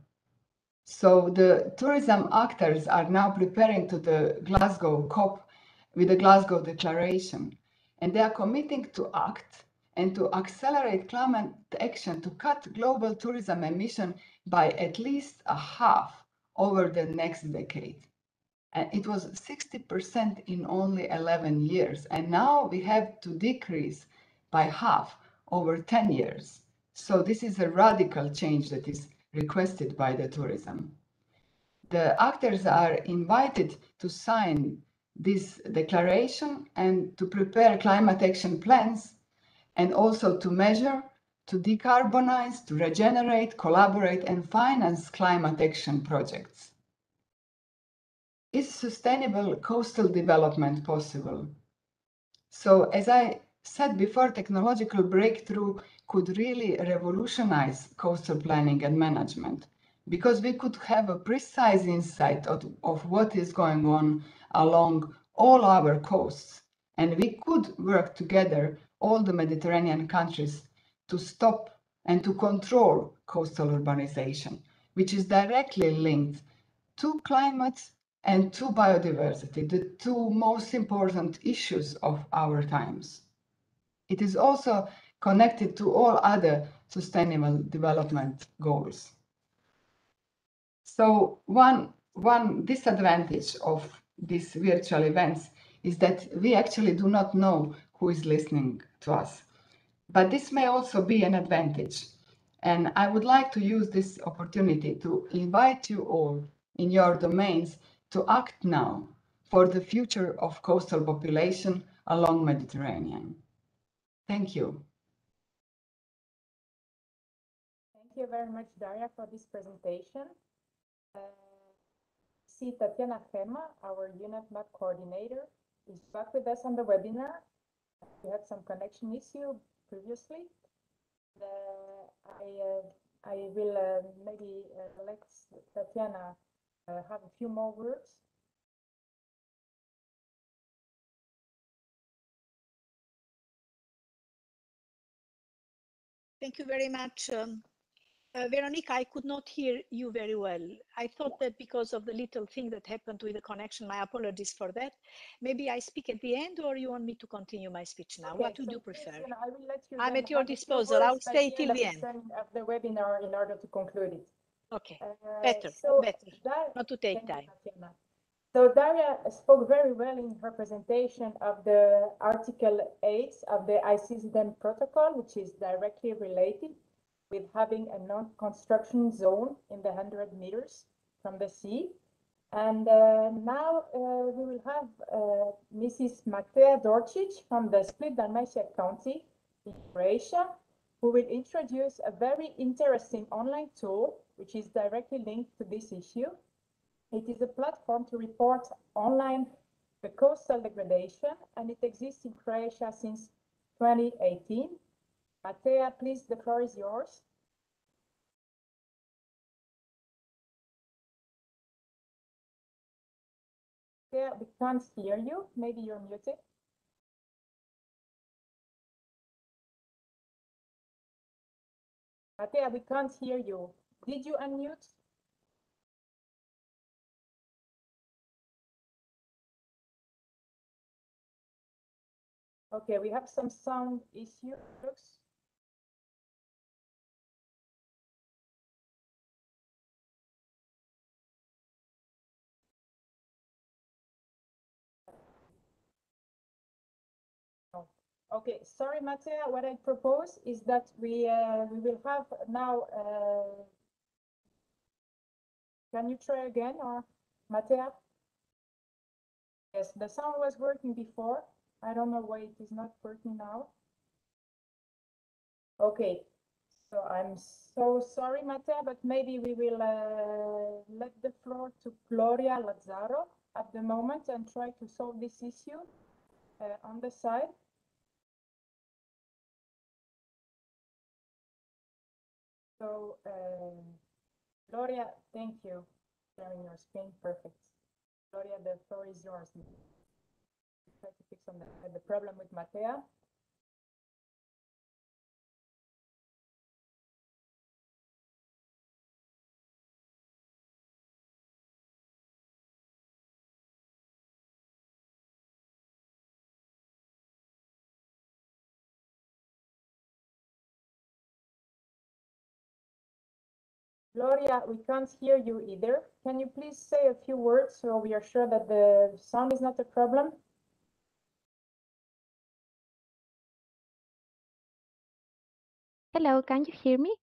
So the tourism actors are now preparing to the Glasgow COP with the Glasgow Declaration, and they are committing to act and to accelerate climate action to cut global tourism emission by at least a half over the next decade. And it was 60% in only 11 years, and now we have to decrease by half over 10 years. So this is a radical change that is requested by the tourism. The actors are invited to sign this declaration and to prepare climate action plans, and also to measure, to decarbonize, to regenerate, collaborate, and finance climate action projects. Is sustainable coastal development possible? So, as I said before, technological breakthrough could really revolutionize coastal planning and management, because we could have a precise insight of what is going on along all our coasts. And we could work together, all the Mediterranean countries, to stop and to control coastal urbanization, which is directly linked to climate and to biodiversity, the two most important issues of our times. It is also connected to all other sustainable development goals. So one disadvantage of these virtual events is that we actually do not know who is listening to us. But this may also be an advantage. And I would like to use this opportunity to invite you all in your domains to act now for the future of coastal population along Mediterranean. Thank you. Thank you very much, Daria, for this presentation. See Tatiana Gema, our UNEP-MAP coordinator, is back with us on the webinar. We had some connection issue previously. I will maybe let Tatiana have a few more words. Thank you very much. Veronica, I could not hear you very well. I thought that because of the little thing that happened with the connection, my apologies for that. Maybe I speak at the end, or you want me to continue my speech now? Okay, what would you prefer? Please, I will let you I'm at your disposal. I'll stay till the end of the webinar in order to conclude it. Okay, better, not to take time. So Daria spoke very well in her presentation of the Article 8 of the ICSDEM protocol, which is directly related with having a non-construction zone in the 100 meters from the sea. And now we will have Mrs. Matea Dorcic from the Split Dalmatia County in Croatia, who will introduce a very interesting online tool, which is directly linked to this issue. It is a platform to report online the coastal degradation, and it exists in Croatia since 2018. Matea, please, the floor is yours. Matea, we can't hear you. Maybe you're muted. Matea, we can't hear you. Did you unmute? Okay, we have some sound issues. Okay, sorry, Matea. What I propose is that we will have now. Can you try again, or Matea? Yes, the sound was working before. I don't know why it is not working now. Okay, so I'm so sorry, Matea, but maybe we will let the floor to Gloria Lazzaro at the moment and try to solve this issue on the side. So, Gloria, thank you. Sharing your screen, perfect. Gloria, the floor is yours. Try to fix on the problem with Matea. Gloria, we can't hear you either. Can you please say a few words so we are sure that the sound is not a problem? Hello, can you hear me?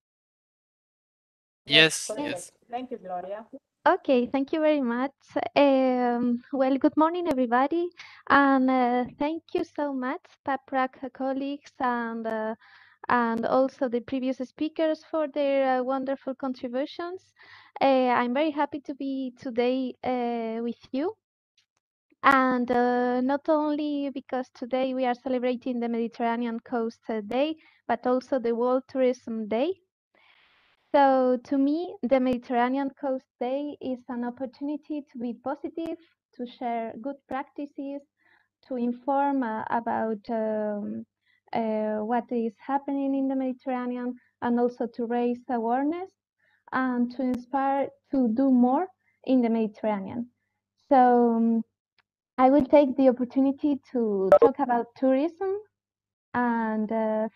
Yes, Yes, perfect. yes. Thank you, Gloria. Okay, thank you very much. Well, good morning, everybody, and thank you so much, PAPRAC colleagues and also the previous speakers for their wonderful contributions. I'm very happy to be today with you. And not only because today we are celebrating the Mediterranean Coast Day, but also the World Tourism Day. So to me, the Mediterranean Coast Day is an opportunity to be positive, to share good practices, to inform about what is happening in the Mediterranean, and also to raise awareness and to inspire to do more in the Mediterranean. So I will take the opportunity to talk about tourism. And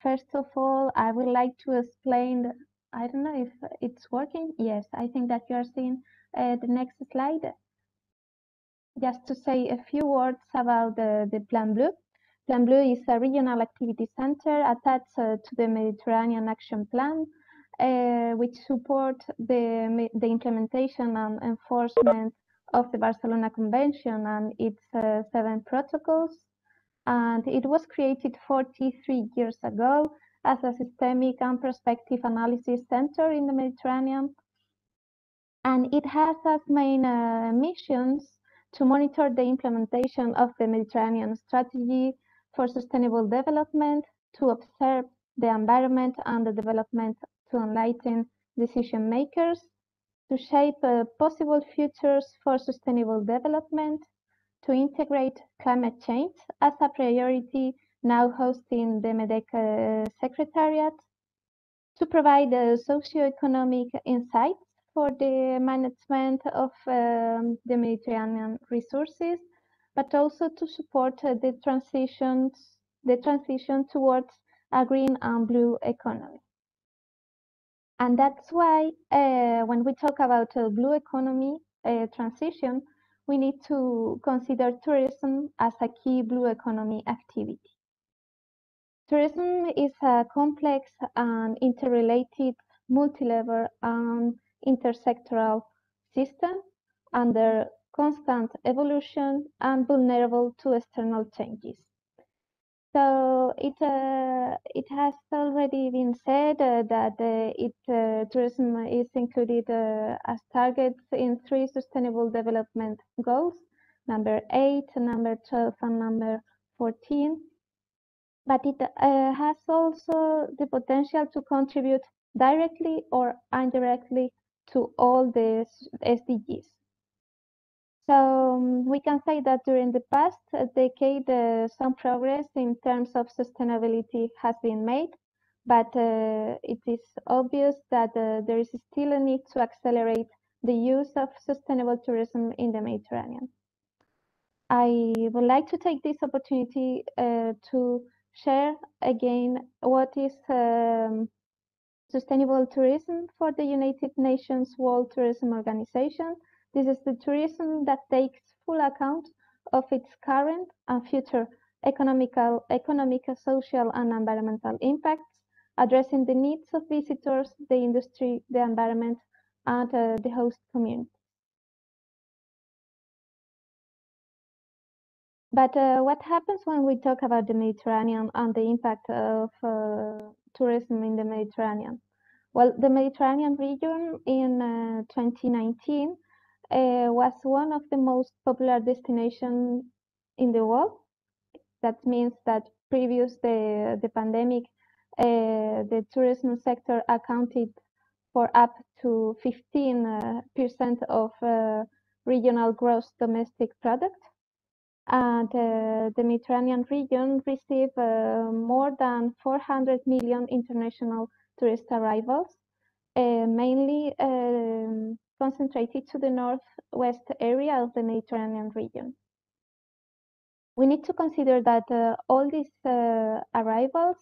first of all, I would like to explain, I don't know if it's working. Yes, I think that you are seeing the next slide. Just to say a few words about the Plan Blue. Plan Blue is a regional activity center attached to the Mediterranean Action Plan, which support the implementation and enforcement of the Barcelona Convention and its 7 protocols. And it was created 43 years ago as a systemic and prospective analysis center in the Mediterranean. And it has as main missions to monitor the implementation of the Mediterranean strategy for sustainable development, to observe the environment and the development, to enlighten decision makers, to shape possible futures for sustainable development, to integrate climate change as a priority, now hosting the MEDEC Secretariat, to provide socioeconomic insights for the management of the Mediterranean resources, but also to support the transition towards a green and blue economy. And that's why when we talk about blue economy transition, we need to consider tourism as a key blue economy activity. Tourism is a complex and interrelated, multi-level and intersectoral system under constant evolution and vulnerable to external changes. So it has already been said that tourism is included as targets in 3 Sustainable Development Goals, number 8, number 12, and number 14. But it has also the potential to contribute directly or indirectly to all the SDGs. So we can say that during the past decade, some progress in terms of sustainability has been made, but it is obvious that there is still a need to accelerate the use of sustainable tourism in the Mediterranean. I would like to take this opportunity to share again what is sustainable tourism for the United Nations World Tourism Organization. This is the tourism that takes full account of its current and future economic, social, and environmental impacts, addressing the needs of visitors, the industry, the environment, and the host community. But what happens when we talk about the Mediterranean and the impact of tourism in the Mediterranean? Well, the Mediterranean region in 2019 was one of the most popular destinations in the world. That means that previous the pandemic, the tourism sector accounted for up to 15% of regional gross domestic product. And the Mediterranean region received more than 400 million international tourist arrivals, mainly concentrated to the northwest area of the Mediterranean region. We need to consider that all these arrivals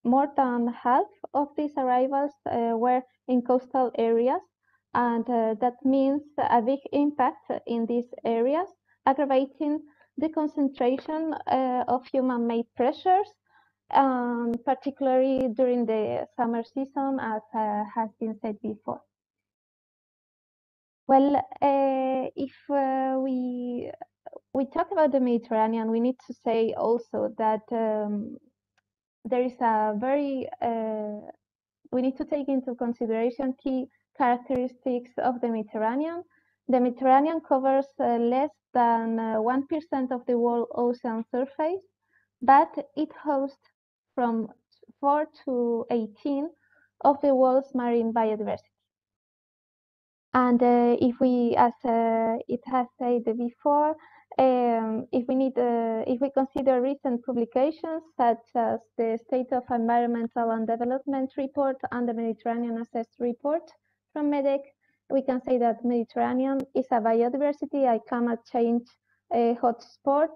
more than half of these arrivals were in coastal areas, and that means a big impact in these areas, aggravating the concentration of human-made pressures, particularly during the summer season, as has been said before. Well, if we talk about the Mediterranean, we need to say also that there is a very we need to take into consideration key characteristics of the Mediterranean. The Mediterranean covers less than 1% of the world ocean surface, but it hosts from 4 to 18 of the world's marine biodiversity. And if we, as it has said before, if we consider recent publications such as the State of Environmental and Development Report and the Mediterranean Assessed Report from MEDEC, we can say that Mediterranean is a biodiversity and climate change hotspot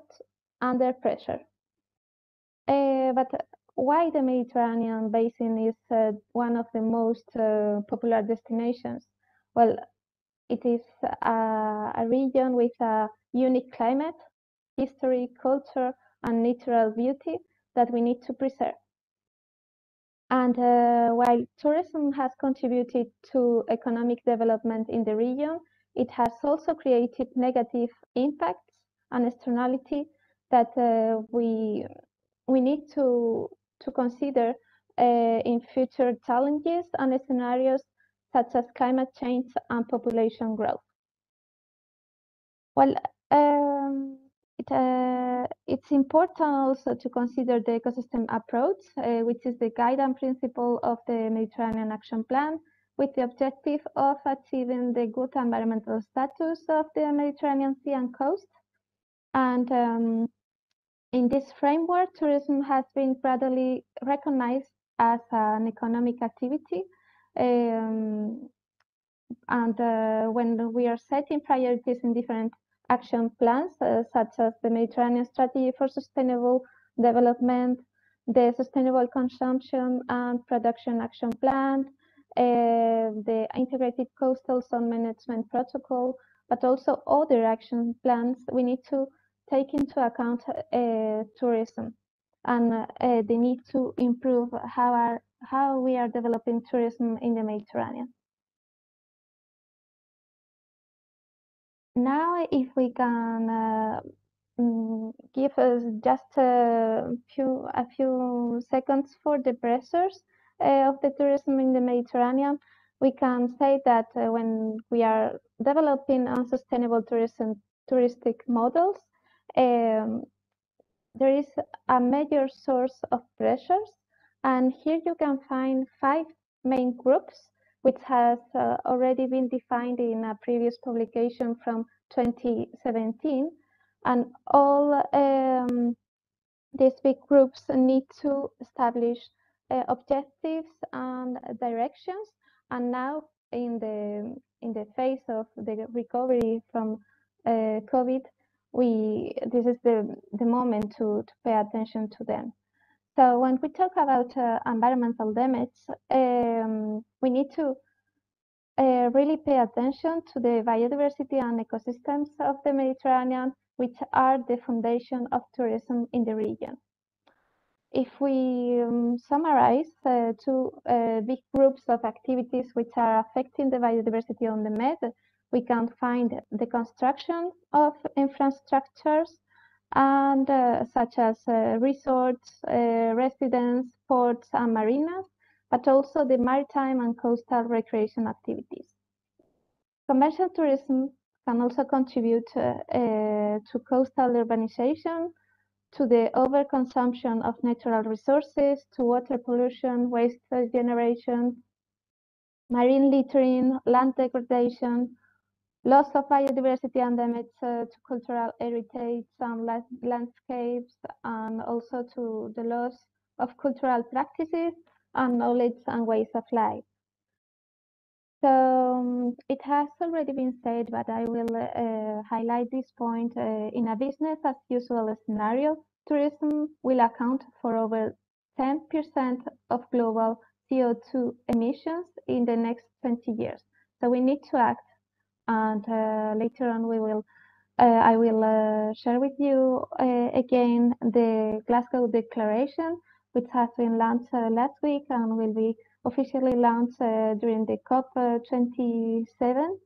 under pressure. But why the Mediterranean Basin is one of the most popular destinations? Well, it is a region with a unique climate, history, culture, and natural beauty that we need to preserve. And while tourism has contributed to economic development in the region, it has also created negative impacts and externality that we need to consider in future challenges and scenarios such as climate change and population growth. Well, it's important also to consider the ecosystem approach, which is the guiding principle of the Mediterranean Action Plan, with the objective of achieving the good environmental status of the Mediterranean Sea and coast. And in this framework, tourism has been gradually recognized as an economic activity. And when we are setting priorities in different action plans, such as the Mediterranean Strategy for Sustainable Development, the Sustainable Consumption and Production Action Plan, the Integrated Coastal Zone Management Protocol, but also other action plans, we need to take into account tourism and the need to improve how we are developing tourism in the Mediterranean. Now, if we can give us just a few seconds for the pressures of the tourism in the Mediterranean, we can say that when we are developing unsustainable touristic models, there is a major source of pressures, and here you can find 5 main groups, which has already been defined in a previous publication from 2017, and all these big groups need to establish objectives and directions. And now, in the phase of the recovery from COVID, this is the moment to pay attention to them. So when we talk about environmental damage, we need to really pay attention to the biodiversity and ecosystems of the Mediterranean, which are the foundation of tourism in the region. If we summarize 2 big groups of activities which are affecting the biodiversity on the Med, we can find the construction of infrastructures and such as resorts, residence, ports, and marinas, but also the maritime and coastal recreation activities. Commercial tourism can also contribute to coastal urbanization, to the overconsumption of natural resources, to water pollution, waste generation, marine littering, land degradation, loss of biodiversity and damage to cultural heritage and landscapes, and also to the loss of cultural practices and knowledge and ways of life. So it has already been said, but I will highlight this point. In a business as usual scenario, tourism will account for over 10% of global CO2 emissions in the next 20 years. So we need to act, and later on I will share with you again the Glasgow Declaration, which has been launched last week and will be officially launched during the COP27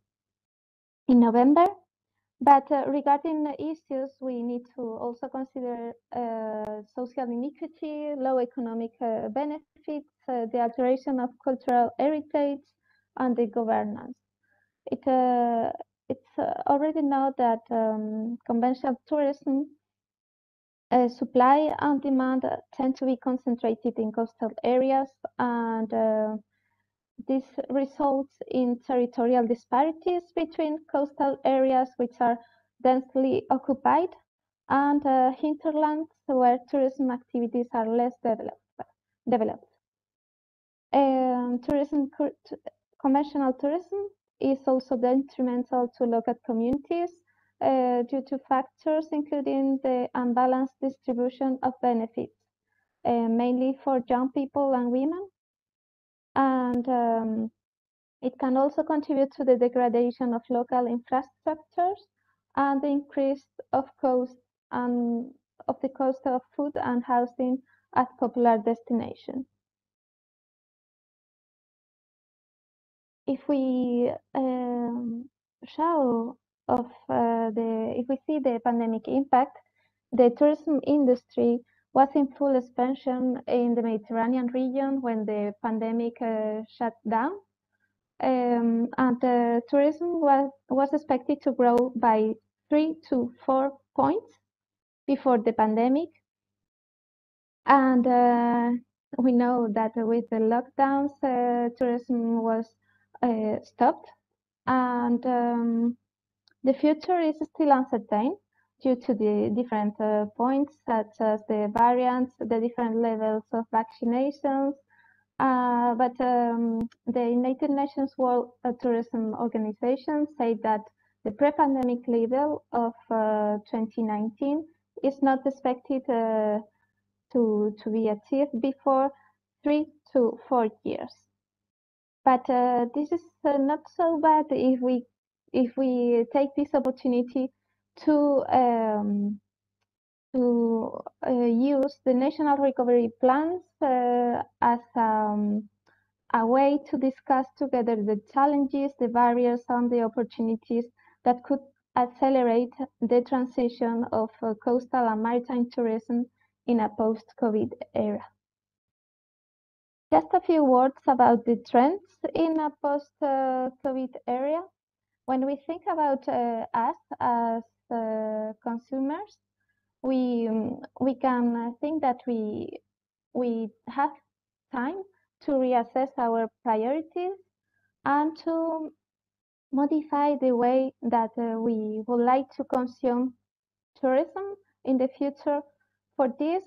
in November. But regarding the issues, we need to also consider social inequity, low economic benefits, the alteration of cultural heritage, and the governance. It's already known that conventional tourism supply and demand tend to be concentrated in coastal areas, and this results in territorial disparities between coastal areas which are densely occupied and hinterlands where tourism activities are less developed. Conventional tourism is also detrimental to local communities due to factors including the unbalanced distribution of benefits, mainly for young people and women. And it can also contribute to the degradation of local infrastructures and the increase of the cost of food and housing at popular destinations. If we if we see the pandemic impact, the tourism industry was in full expansion in the Mediterranean region when the pandemic shut down. And tourism was expected to grow by 3 to 4 points before the pandemic. And we know that with the lockdowns, tourism was stopped, and the future is still uncertain due to the different points, such as the variants, the different levels of vaccinations. But the United Nations World Tourism Organization said that the pre-pandemic level of 2019 is not expected to be achieved before 3 to 4 years. But this is not so bad if we take this opportunity to use the national recovery plans as a way to discuss together the challenges, the barriers, and the opportunities that could accelerate the transition of coastal and maritime tourism in a post-COVID era. Just a few words about the trends in a post-COVID era. When we think about us as consumers, we can think that we have time to reassess our priorities and to modify the way that we would like to consume tourism in the future. For this,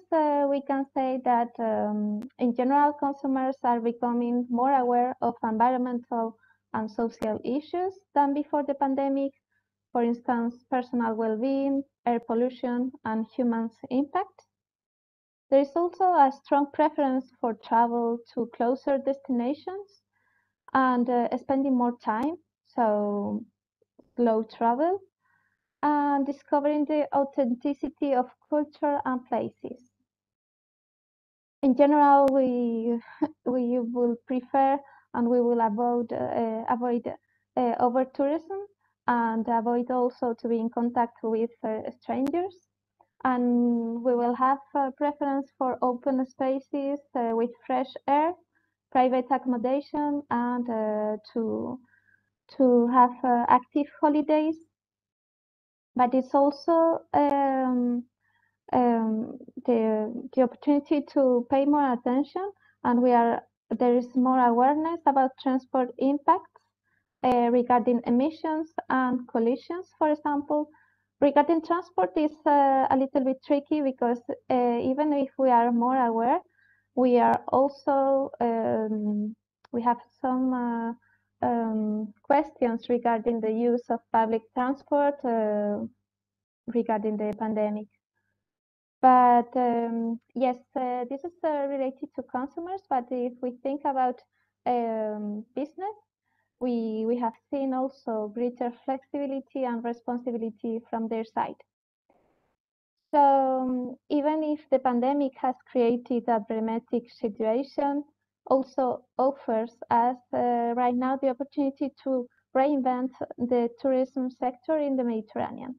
we can say that in general, consumers are becoming more aware of environmental and social issues than before the pandemic. For instance, personal well-being, air pollution, and human impact. There is also a strong preference for travel to closer destinations and spending more time, so slow travel, and discovering the authenticity of culture and places. In general, we will prefer and we will avoid over tourism and avoid also to be in contact with strangers. And we will have a preference for open spaces with fresh air, private accommodation, and to have active holidays. But it's also the opportunity to pay more attention, and there is more awareness about transport impacts regarding emissions and collisions, for example. Regarding transport is a little bit tricky because even if we are more aware, we are also we have some questions regarding the use of public transport regarding the pandemic. But yes, this is related to consumers. But if we think about business, we have seen also greater flexibility and responsibility from their side. So even if the pandemic has created a dramatic situation, also offers us right now the opportunity to reinvent the tourism sector in the Mediterranean.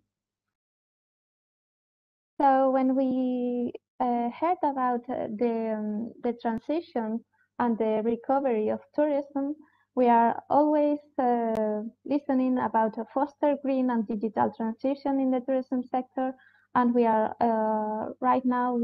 So when we heard about the transition and the recovery of tourism, we are always listening about a foster green and digital transition in the tourism sector, and we are right now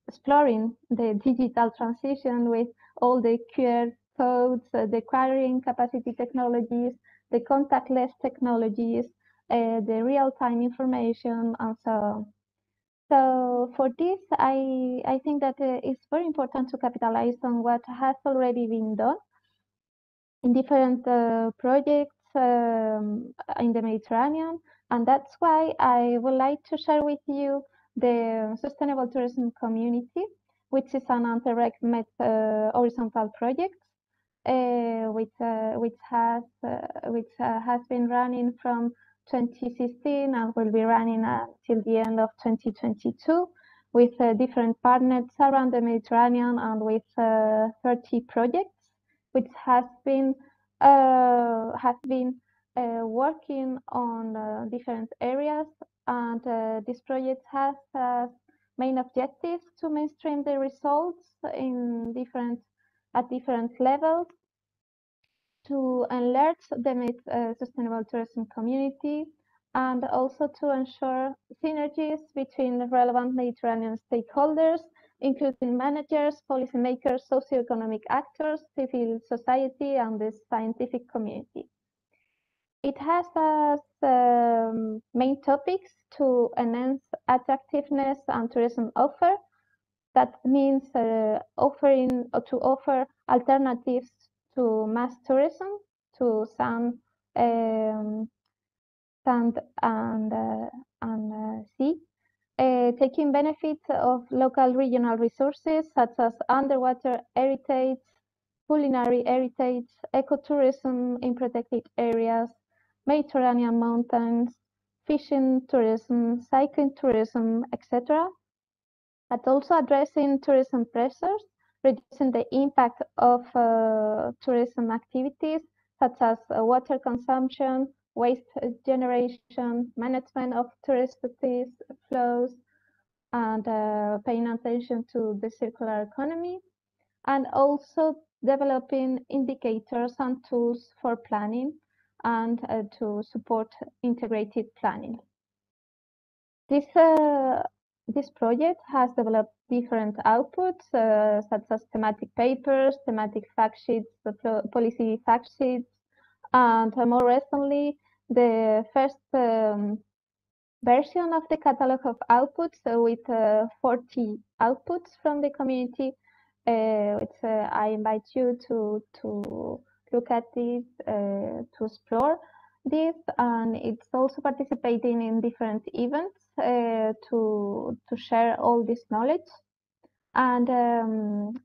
exploring the digital transition with all the QR codes, the carrying capacity technologies, the contactless technologies, the real-time information, and so on. So for this, I think that it's very important to capitalize on what has already been done in different projects in the Mediterranean. And that's why I would like to share with you the Sustainable Tourism Community, which is an Interreg horizontal project, which has been running from 2016 and will be running until the end of 2022 with different partners around the Mediterranean and with 30 projects, which has been working on different areas, and this project has main objectives to mainstream the results at different levels, to enlarge the sustainable tourism community, and also to ensure synergies between the relevant Mediterranean stakeholders, including managers, policymakers, socioeconomic actors, civil society, and the scientific community. It has as main topics to enhance attractiveness and tourism offer. That means to offer alternatives to mass tourism, to sand and sea, taking benefit of local regional resources such as underwater heritage, culinary heritage, ecotourism in protected areas, Mediterranean mountains, fishing tourism, cycling tourism, etc. But also addressing tourism pressures, reducing the impact of tourism activities such as water consumption, waste generation, management of tourist flows, and paying attention to the circular economy, and also developing indicators and tools for planning and to support integrated planning. This project has developed different outputs, such as thematic papers, thematic fact sheets, policy fact sheets, and more recently, the first version of the catalog of outputs with 40 outputs from the community, which I invite you to look at this, to explore this, and it's also participating in different events to share all this knowledge. And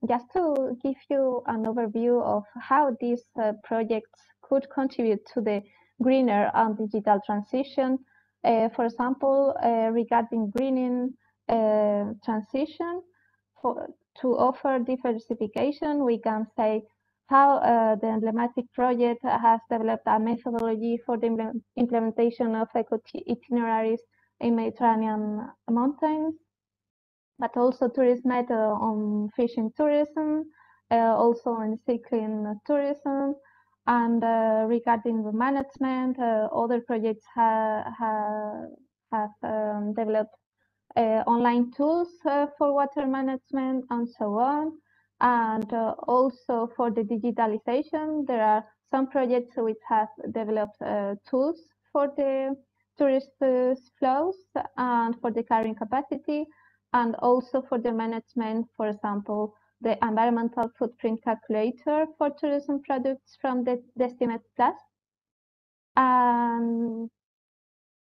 just to give you an overview of how these projects could contribute to the greener and digital transition, for example, regarding greening transition, to offer diversification, we can say how the emblematic project has developed a methodology for the implementation of eco itineraries in Mediterranean mountains, but also tourist method on fishing tourism, also on cycling tourism, and regarding the management, other projects have developed online tools for water management and so on. And also for the digitalization, there are some projects which have developed tools for the tourist flows and for the carrying capacity, and also for the management, for example, the environmental footprint calculator for tourism products from the Destimate Plus.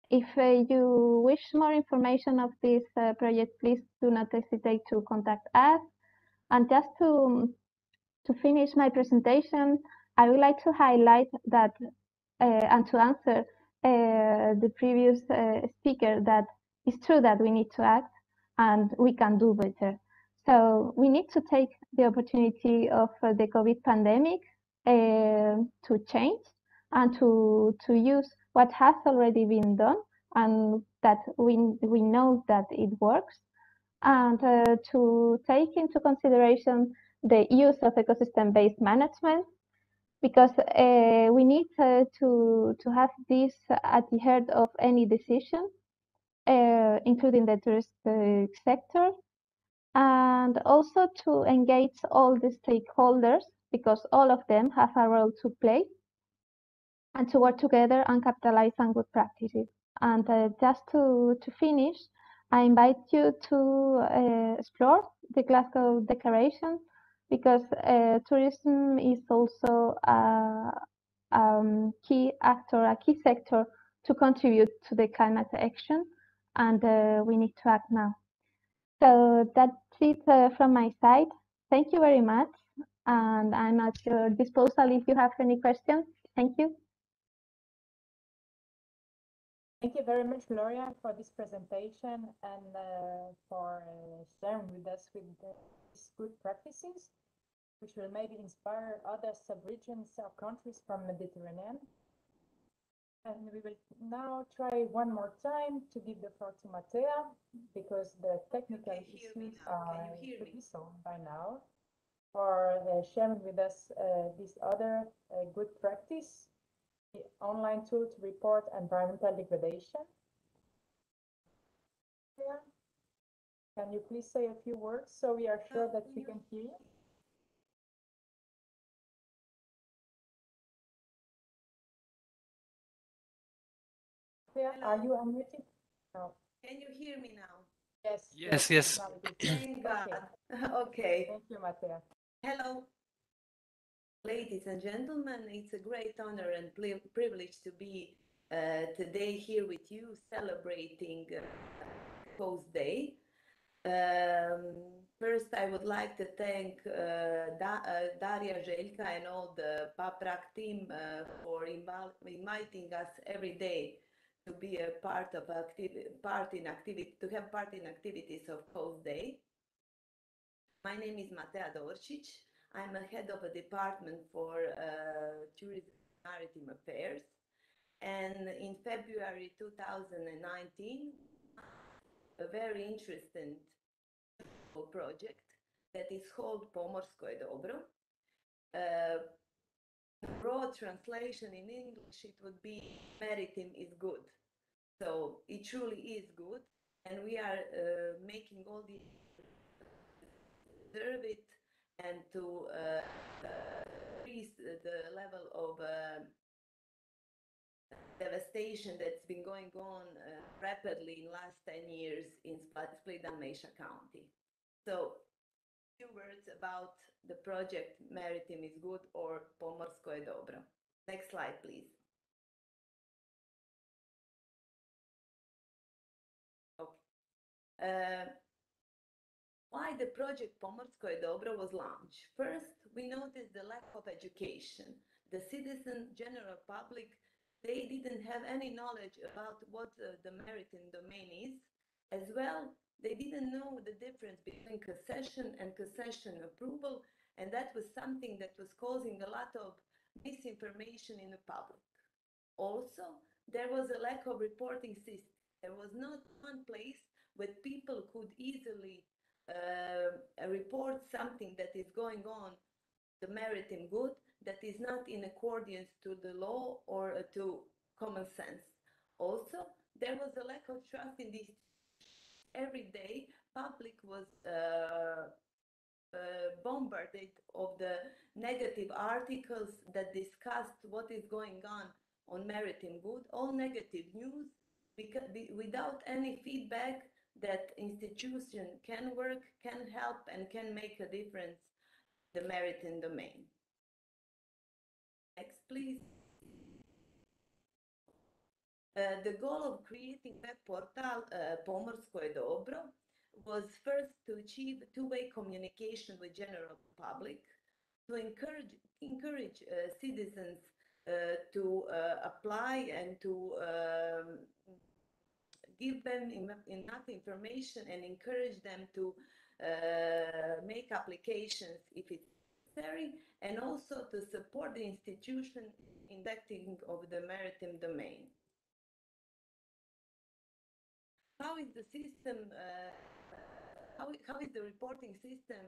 If you wish more information of this project, please do not hesitate to contact us. And just to finish my presentation, I would like to highlight that and to answer the previous speaker that it's true that we need to act and we can do better. So we need to take the opportunity of the COVID pandemic to change and to use what has already been done and that we know that it works, and to take into consideration the use of ecosystem-based management, because we need to have this at the heart of any decision, including the touristic sector, and also to engage all the stakeholders, because all of them have a role to play, and to work together and capitalize on good practices. And just to finish, I invite you to explore the Glasgow Declaration, because tourism is also a key actor, a key sector to contribute to the climate action, and we need to act now. So that's it from my side. Thank you very much, and I'm at your disposal if you have any questions. Thank you. Thank you very much, Gloria, for this presentation and for sharing with us these good practices, which will maybe inspire other sub-regions or countries from the Mediterranean. And we will now try one more time to give the floor to Matea, because the technical issues are to be solved by now, for sharing with us this other good practice, the online tool to report environmental degradation. Yeah. Can you please say a few words so we are sure that we can hear you? Yeah, are you unmuted? No. Can you hear me now? Yes. Yes. Now it is. Thank God. Okay. Thank you, Matea. Hello, ladies and gentlemen. It's a great honor and privilege to be today here with you celebrating Coast Day. First, I would like to thank Daria Željka and all the PAPRAC team for inviting us every day to be a part of to have part in activities of Coast Day. My name is Matea Dorcic. I'm a head of a department for tourism and maritime affairs. And in February 2019, a very interesting project that is called Palmerscoidobra. Broad translation in English, it would be maritime is good. So it truly is good, and we are making all the observe it and to increase the level of devastation that's been going on rapidly in last 10 years in Split and Mesha County. So a few words about the project Maritime is Good, or Palmerscoidobra. Next slide, please. Okay. Why the project Palmerscoidobra was launched? First, we noticed the lack of education. The citizen general public, they didn't have any knowledge about what the maritime domain is. As well, they didn't know the difference between concession and concession approval, and that was something that was causing a lot of misinformation in the public. Also, there was a lack of reporting system. There was not one place where people could easily report something that is going on, the maritime good, that is not in accordance to the law or to common sense. Also, there was a lack of trust in this. Every day, public was bombarded of the negative articles that discussed what is going on maritime good, all negative news, because without any feedback that institution can work, can help, and can make a difference in the maritime domain. Next, please. The goal of creating web portal Palmerscoidobra was first to achieve two-way communication with general public, to encourage citizens to apply and to give them enough information and encourage them to make applications if it's necessary, and also to support the institution in acting of the maritime domain. How is the system, how is the reporting system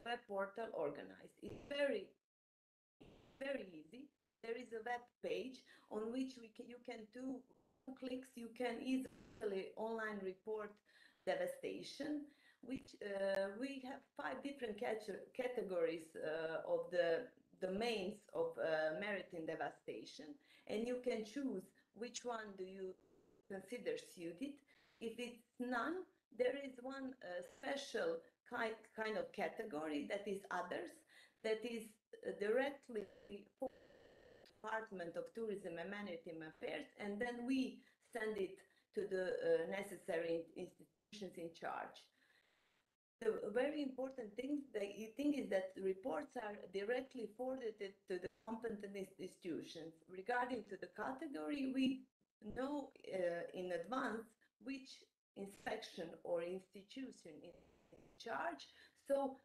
web portal organized? It's very easy. There is a web page on which you can do clicks, you can easily online report devastation, which we have 5 different categories of the domains of maritime devastation, and you can choose which one do you consider suited. If it's none, there is one special kind of category that is others, that is directly for Department of Tourism and Maritime Affairs, and then we send it to the necessary institutions in charge. The very important thing is that reports are directly forwarded to the competent institutions. Regarding to the category, we know in advance which inspection or institution is in charge, so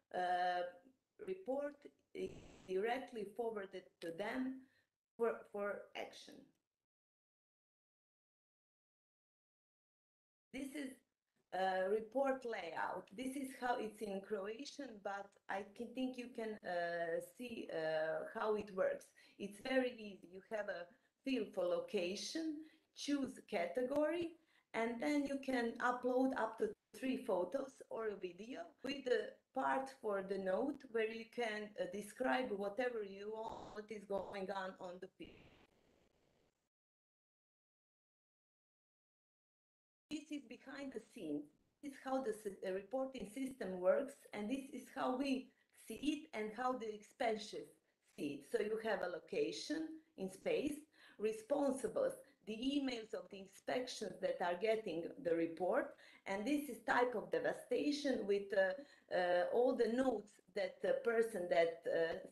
report is directly forwarded to them for action. This is report layout. This is how it's in Croatian, but I think you can see how it works. It's very easy. You have a field for location, choose category, and then you can upload up to 3 photos or a video with the part for the note where you can describe whatever you want, what is going on the field. This is behind the scenes. This is how the reporting system works, and this is how we see it and how the inspectors see it. So you have a location in space, responsibles, the emails of the inspections that are getting the report, and this is type of devastation with all the notes that the person that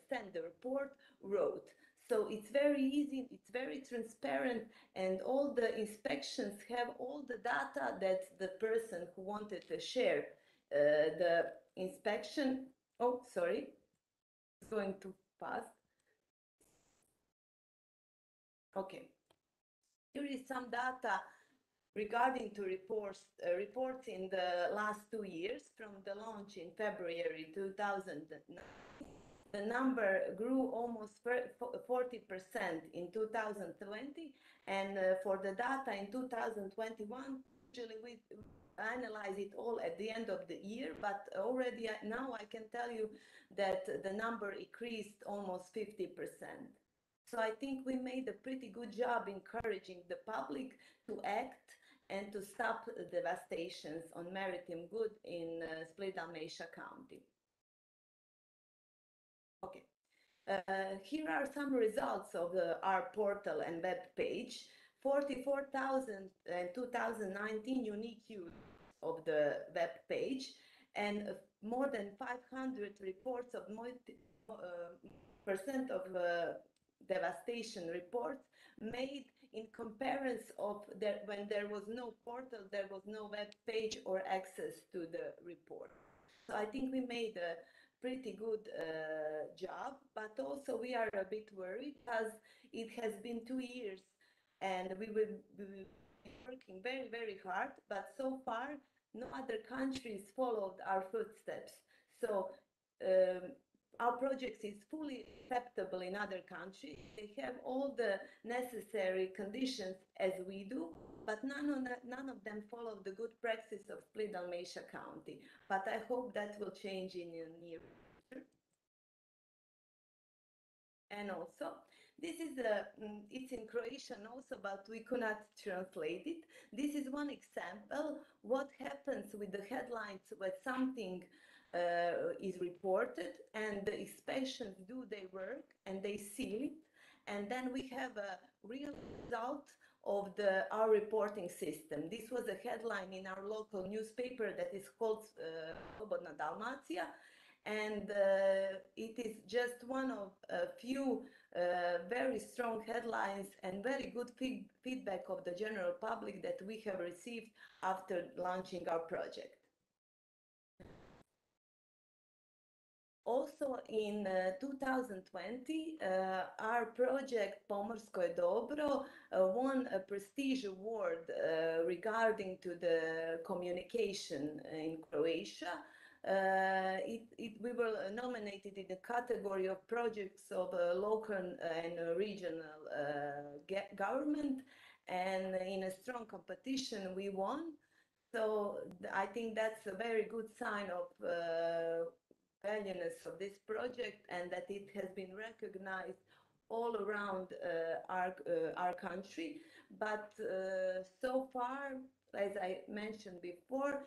sent the report wrote. So it's very easy, it's very transparent, and all the inspections have all the data that the person who wanted to share the inspection. Oh, sorry, it's going too fast. Okay. Here is some data regarding to reports in the last 2 years from the launch in February 2009. The number grew almost 40% in 2020, and for the data in 2021, usually we analyze it all at the end of the year, but already now I can tell you that the number increased almost 50%. So I think we made a pretty good job encouraging the public to act and to stop devastations on maritime good in Split Dalmatia County. Okay, here are some results of our portal and web page. 44,000 in 2019 unique users of the web page, and more than 500 reports of percent of devastation reports made in comparison of when there was no portal, there was no web page or access to the report. So I think we made a pretty good job, but also we are a bit worried because it has been 2 years and we will be working very, very hard, but so far no other countries followed our footsteps. So our project is fully acceptable in other countries. They have all the necessary conditions as we do, but none of them follow the good practice of Split Dalmatia County. But I hope that will change in the near future. And also, this is it's in Croatian also, but we could not translate it. This is one example what happens with the headlines when something is reported and the inspections do their work and they seal it, and then we have a real result of our reporting system. This was a headline in our local newspaper that is called Slobodna Dalmacija, and it is just one of a few very strong headlines and very good feedback of the general public that we have received after launching our project. Also in 2020, our project Palmerscoidobra won a prestige award regarding to the communication in Croatia. We were nominated in the category of projects of local and regional government, and in a strong competition we won. So I think that's a very good sign of valueness of this project, and that it has been recognized all around our country. But so far, as I mentioned before,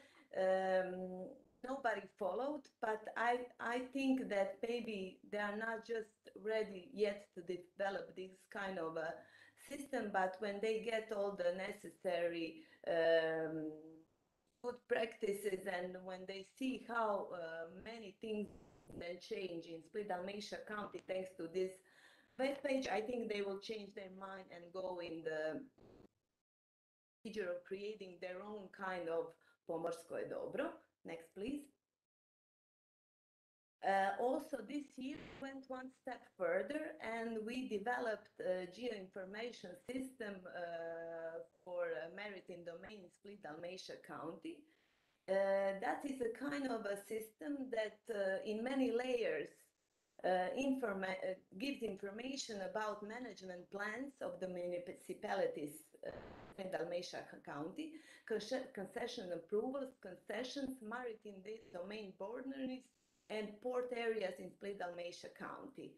nobody followed, but I think that maybe they are not just ready yet to develop this kind of a system, but when they get all the necessary good practices, and when they see how many things then change in Split Dalmatia County thanks to this webpage, I think they will change their mind and go in the procedure of creating their own kind of Palmerscoidobra. Next, please. Also, this year we went one step further, and we developed a geoinformation system for maritime domain in Split Dalmatia County. That is a kind of a system that in many layers gives information about management plans of the municipalities in Dalmatia County, concession approvals, concessions, maritime domain boundaries, and port areas in Split Dalmatia County.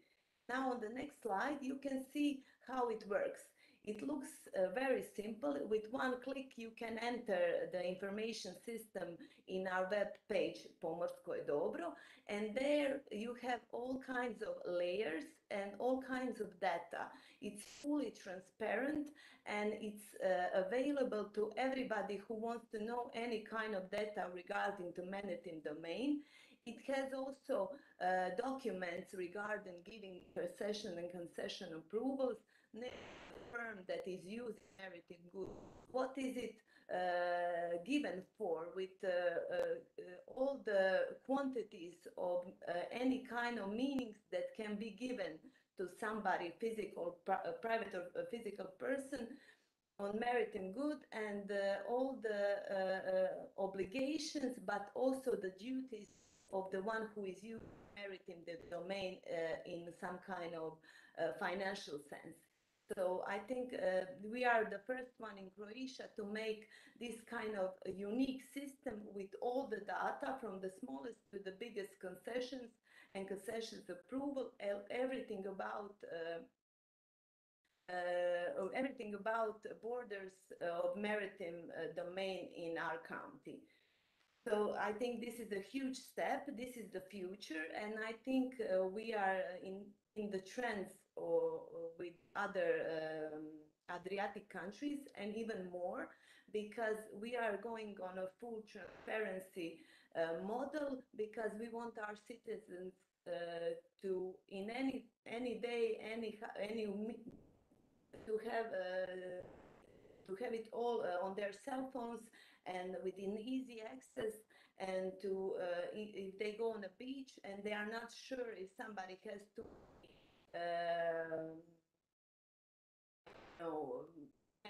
Now on the next slide, you can see how it works. It looks very simple. With one click, you can enter the information system in our web page, Palmerscoidobra, and there you have all kinds of layers and all kinds of data. It's fully transparent, and it's available to everybody who wants to know any kind of data regarding the maritime domain. It has also documents regarding giving concession and concession approvals, the firm that is using maritime goods, what is it given for, with all the quantities of any kind of meanings that can be given to somebody, physical, private or physical person, on maritime good, and all the obligations, but also the duties of the one who is using maritime domain in some kind of financial sense. So I think we are the first one in Croatia to make this kind of a unique system with all the data from the smallest to the biggest concessions and concessions approval, everything about borders of maritime domain in our county. So I think this is a huge step. This is the future, and I think we are in the trends with other Adriatic countries, and even more, because we are going on a full transparency model, because we want our citizens to, in any day, to have it all on their cell phones and within easy access, and to if they go on a beach and they are not sure if somebody has to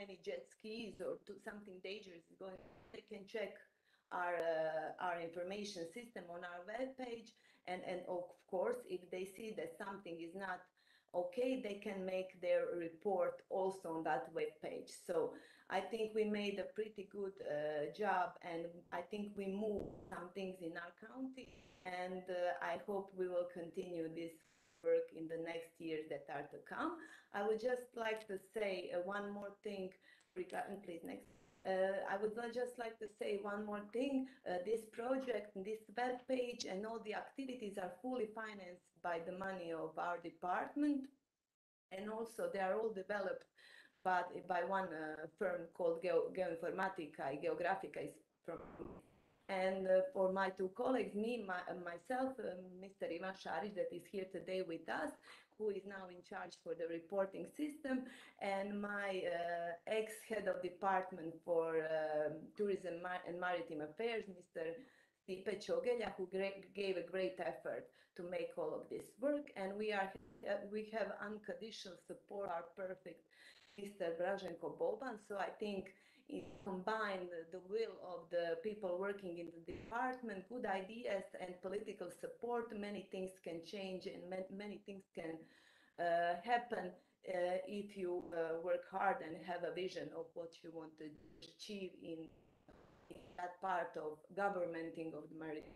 any jet skis or to something dangerous is going, they can check our information system on our web page, and of course if they see that something is not okay, they can make their report also on that web page. So I think we made a pretty good job, and I think we moved some things in our county, and I hope we will continue this work in the next years that are to come. I would just like to say one more thing regarding, please, next. I would just like to say one more thing. This project, this web page, and all the activities are fully financed by the money of our department, and also they are all developed but by one firm called Geoinformatica, Geografica is from. And for my two colleagues, myself, Mr. Ivan Šarić, that is here today with us, who is now in charge for the reporting system, and my ex-head of department for tourism and maritime affairs, Mr. Stipe Čogelja, who gave a great effort to make all of this work. And we have unconditional support, our perfect Mr. Blaženko Boban. So I think it combined the will of the people working in the department, good ideas and political support, many things can change and many things can happen if you work hard and have a vision of what you want to achieve in that part of governmenting of the marine.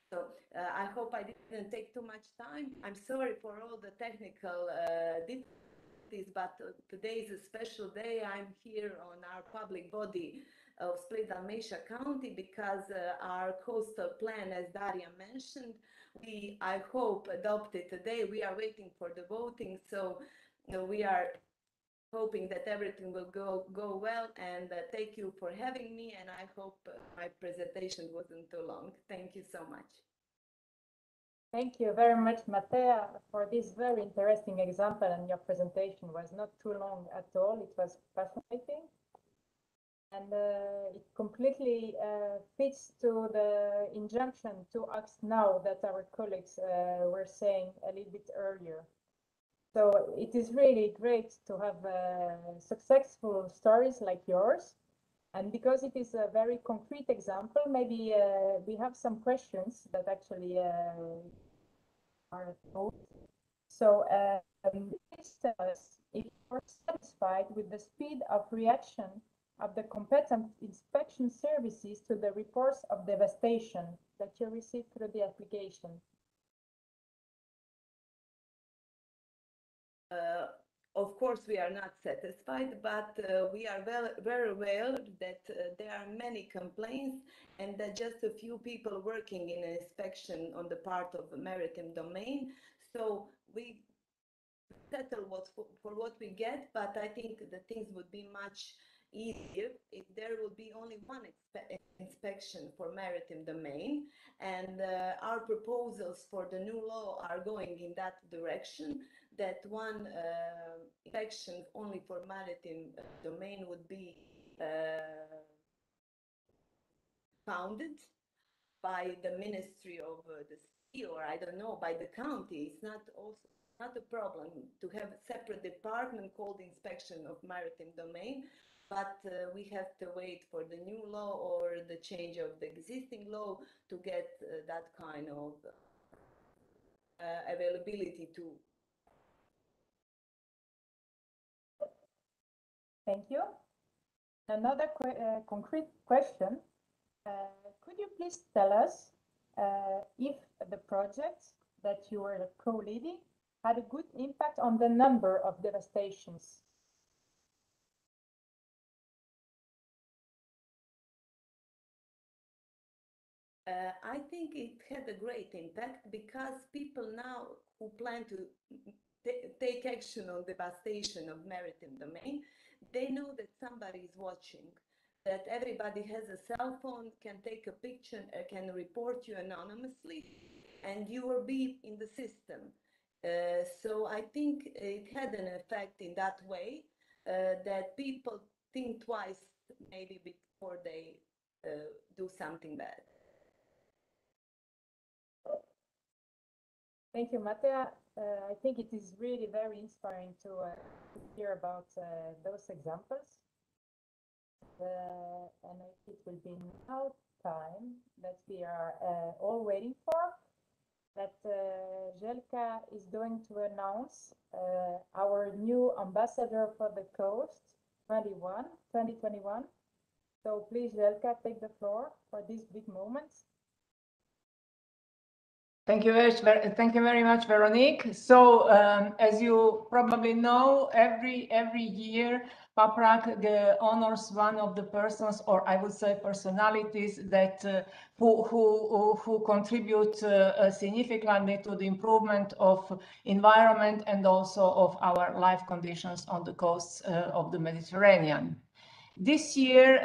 So I hope I didn't take too much time. I'm sorry for all the technical difficulties, but today is a special day. I'm here on our public body of Split-Dalmatia County because our coastal plan, as Daria mentioned, I hope adopted today. We are waiting for the voting, so we are hoping that everything will go well. And thank you for having me, and I hope my presentation wasn't too long. Thank you so much. Thank you very much, Matea, for this very interesting example, and your presentation was not too long at all. It was fascinating, and it completely fits to the injunction to act now that our colleagues were saying a little bit earlier. So it is really great to have successful stories like yours. And because it is a very concrete example, maybe we have some questions that actually are posed. So please tell us if you're satisfied with the speed of reaction of the competent inspection services to the reports of devastation that you received through the application. Of course, we are not satisfied, but we are very aware that there are many complaints and that just a few people working in inspection on the part of the maritime domain. So we settle for what we get, but I think the things would be much easier if there would be only one inspection for maritime domain. And our proposals for the new law are going in that direction, that one inspection only for maritime domain would be founded by the Ministry of the Sea, or I don't know, by the county. It's not a problem to have a separate department called Inspection of Maritime Domain, but we have to wait for the new law or the change of the existing law to get that kind of availability too. Thank you. Another concrete question. Could you please tell us if the projects that you were co-leading had a good impact on the number of devastations? I think it had a great impact because people now who plan to take action on devastation of maritime domain, they know that somebody is watching, that everybody has a cell phone, can take a picture, can report you anonymously, and you will be in the system. So I think it had an effect in that way, that people think twice maybe before they do something bad. Thank you, Matea. I think it is really very inspiring to hear about those examples. And it will be now time that we are all waiting for, that Željka is going to announce our new ambassador for the coast 2021. So please, Željka, take the floor for these big moments. Thank you very much, Veronique. So, as you probably know, every year, PAPRAC honors one of the persons, or I would say personalities, that who contribute significantly to the improvement of environment and also of our life conditions on the coasts of the Mediterranean. This year,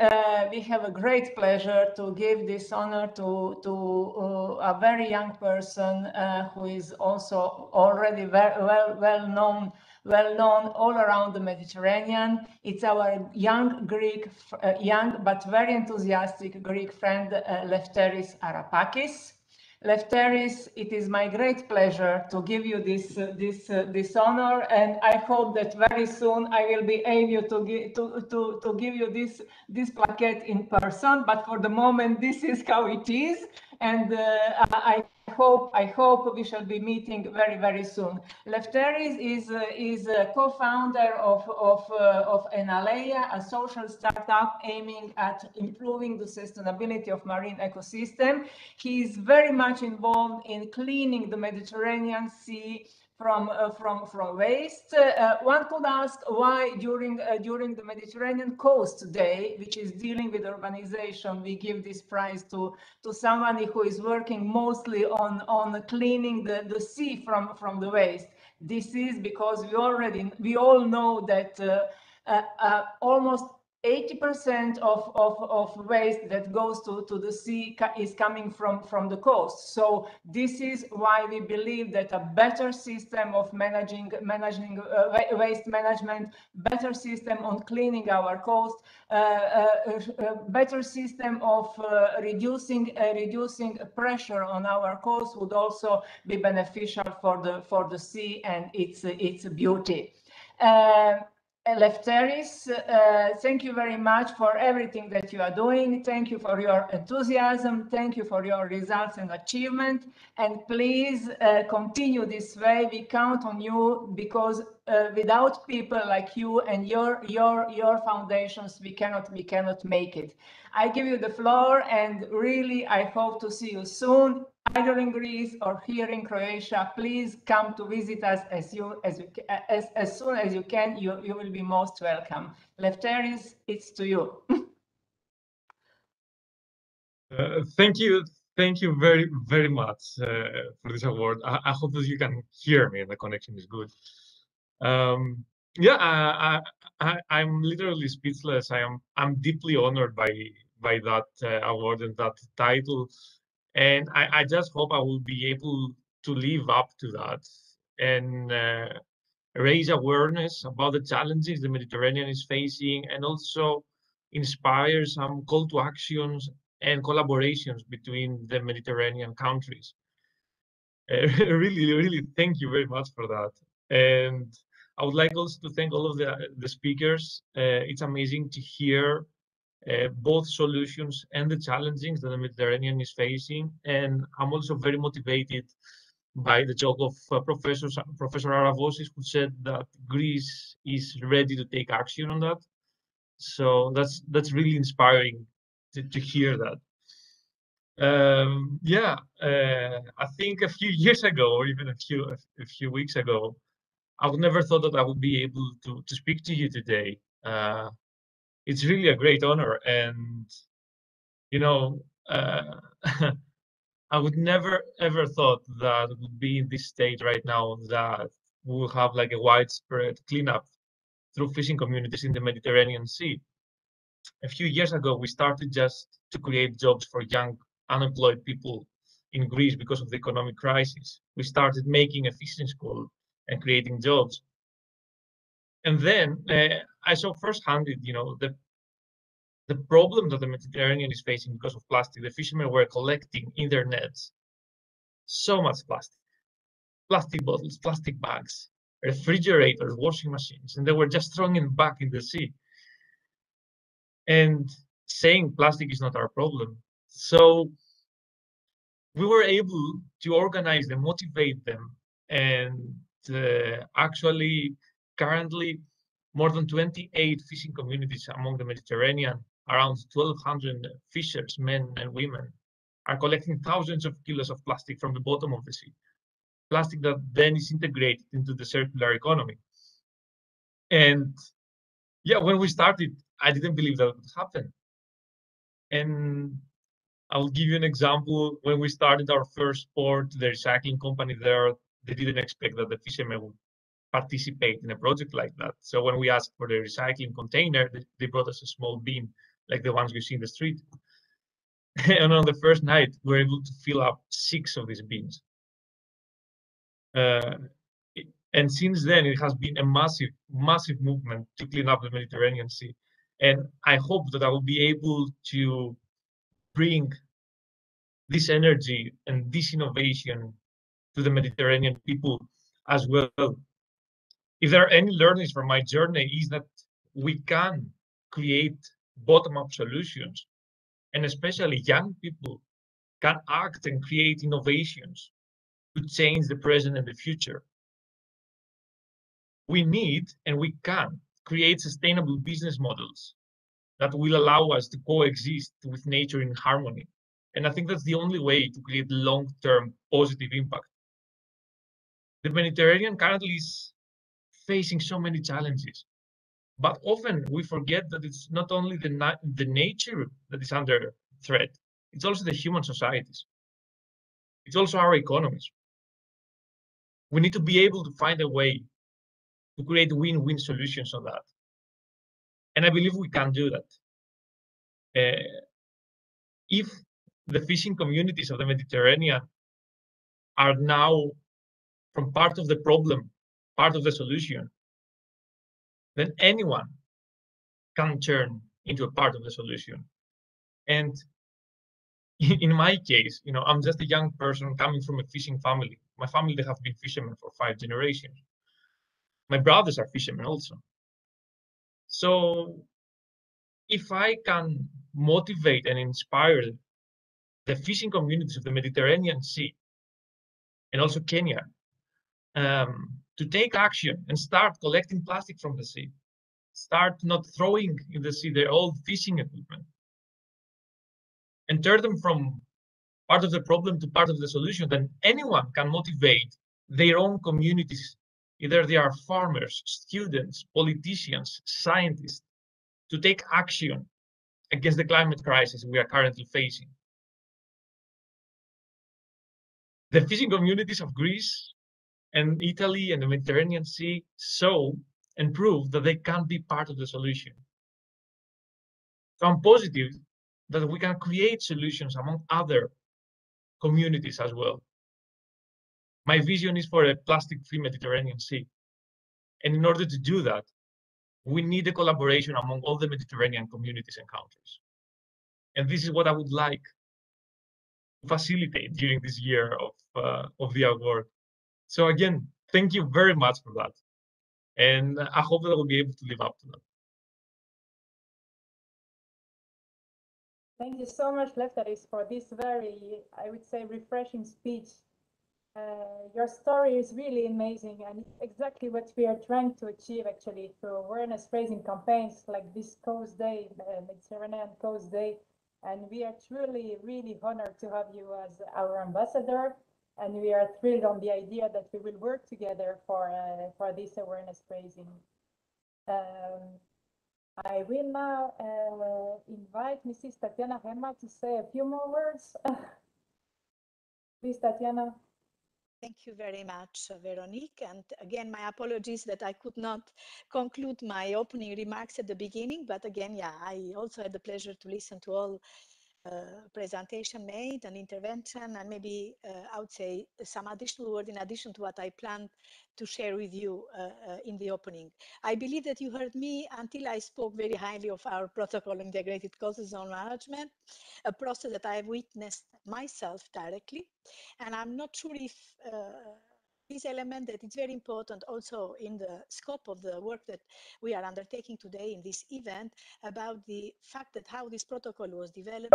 we have a great pleasure to give this honor to a very young person who is also already very well known all around the Mediterranean. It's our young but very enthusiastic Greek friend, Lefteris Arapakis. Lefteris, it is my great pleasure to give you this honor, and I hope that very soon I will be able to give you this plaquette in person. But for the moment, this is how it is, and I hope we shall be meeting very soon. Lefteris is a co-founder of Enalea, a social startup aiming at improving the sustainability of marine ecosystem. He is very much involved in cleaning the Mediterranean Sea from waste. One could ask why during the Mediterranean Coast Day, which is dealing with urbanization, we give this prize to somebody who is working mostly on cleaning the sea from the waste. This is because we all know that almost 80% of waste that goes to the sea is coming from the coast. So this is why we believe that a better system of managing waste management, better system on cleaning our coast, better system of reducing pressure on our coast would also be beneficial for the sea and its beauty. Lefteris, thank you very much for everything that you are doing. Thank you for your enthusiasm. Thank you for your results and achievement. And please continue this way. We count on you, because without people like you and your foundations, we cannot make it. I give you the floor, and really I hope to see you soon, either in Greece or here in Croatia. Please come to visit us as soon as you can. You will be most welcome. Lefteris, it's to you. Thank you very much for this award. I hope that you can hear me and the connection is good. Yeah, I'm literally speechless. I'm deeply honored by that award and that title, and I just hope I will be able to live up to that and raise awareness about the challenges the Mediterranean is facing, and also inspire some call to actions and collaborations between the Mediterranean countries. Really, thank you very much for that. And I would like also to thank all of the speakers. It's amazing to hear both solutions and the challenges that the Mediterranean is facing. And I'm also very motivated by the talk of Professor Aravosis, who said that Greece is ready to take action on that. So that's really inspiring to hear that. Yeah, I think a few years ago, or even a few weeks ago, I would never thought that I would be able to speak to you today. It's really a great honor, and you know, I would never ever thought that it would be in this state right now, that we will have like a widespread cleanup through fishing communities in the Mediterranean Sea. A few years ago, we started just to create jobs for young unemployed people in Greece because of the economic crisis. We started making a fishing school and creating jobs. And then I saw firsthand, the problem that the Mediterranean is facing because of plastic. The fishermen were collecting in their nets so much plastic bottles, plastic bags, refrigerators, washing machines, and they were just throwing it back in the sea and saying plastic is not our problem. So we were able to organize them, motivate them, and actually currently more than 28 fishing communities among the Mediterranean, around 1,200 fishers, men and women, are collecting thousands of kilos of plastic from the bottom of the sea, plastic that then is integrated into the circular economy. And yeah, when we started, I didn't believe that would happen. And I'll give you an example. When we started our first port, the recycling company there, they didn't expect that the fishermen would participate in a project like that. So when we asked for the recycling container, they brought us a small bin, like the ones you see in the street. And on the first night, we were able to fill up 6 of these bins. And since then, it has been a massive, massive movement to clean up the Mediterranean Sea. And I hope that I will be able to bring this energy and this innovation to the Mediterranean people as well. If there are any learnings from my journey, is that we can create bottom-up solutions, and especially young people can act and create innovations to change the present and the future. We need and we can create sustainable business models that will allow us to coexist with nature in harmony. And I think that's the only way to create long-term positive impact. The Mediterranean currently is facing so many challenges, but often we forget that it's not only the nature that is under threat, it's also the human societies. It's also our economies. We need to be able to find a way to create win-win solutions on that. And I believe we can do that. If the fishing communities of the Mediterranean are now from part of the problem, part of the solution, then anyone can turn into a part of the solution. And in my case, I'm just a young person coming from a fishing family. My family, they have been fishermen for 5 generations. My brothers are fishermen also. So if I can motivate and inspire the fishing communities of the Mediterranean Sea and also Kenya to take action and start collecting plastic from the sea, start not throwing in the sea their old fishing equipment, and turn them from part of the problem to part of the solution, then anyone can motivate their own communities, either they are farmers, students, politicians, scientists, to take action against the climate crisis we are currently facing. The fishing communities of Greece and Italy and the Mediterranean Sea show and prove that they can be part of the solution. So I'm positive that we can create solutions among other communities as well. My vision is for a plastic-free Mediterranean Sea. And in order to do that, we need a collaboration among all the Mediterranean communities and countries. And this is what I would like to facilitate during this year of the award. So again, thank you very much for that. And I hope that I will be able to live up to that. Thank you so much, Lefteris, for this very, I would say, refreshing speech. Your story is really amazing, and it's exactly what we are trying to achieve, actually, through awareness-raising campaigns like this Coast Day, Mediterranean Coast Day. And we are truly, really honored to have you as our ambassador. And we are thrilled on the idea that we will work together for this awareness-raising. I will now invite Mrs. Tatiana Hema to say a few more words. Please, Tatiana. Thank you very much, Veronique. And again, my apologies that I could not conclude my opening remarks at the beginning. But again, yeah, I also had the pleasure to listen to all presentation made, an intervention, and maybe I would say some additional word in addition to what I planned to share with you in the opening. I believe that you heard me until I spoke very highly of our protocol integrated coastal zone management, a process that I have witnessed myself directly. And I'm not sure if this element that is very important also in the scope of the work that we are undertaking today in this event, about the fact that how this protocol was developed,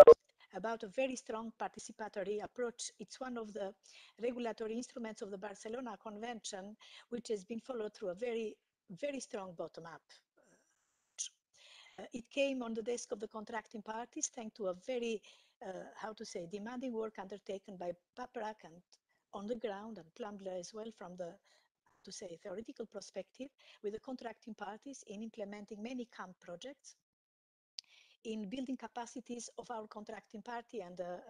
about a very strong participatory approach. It's one of the regulatory instruments of the Barcelona Convention, which has been followed through a very, very strong bottom-up approach. It came on the desk of the contracting parties thanks to a very, how to say, demanding work undertaken by Paprak and on the ground, and Plumbler as well from the, to say, theoretical perspective, with the contracting parties in implementing many camp projects, in building capacities of our contracting party and a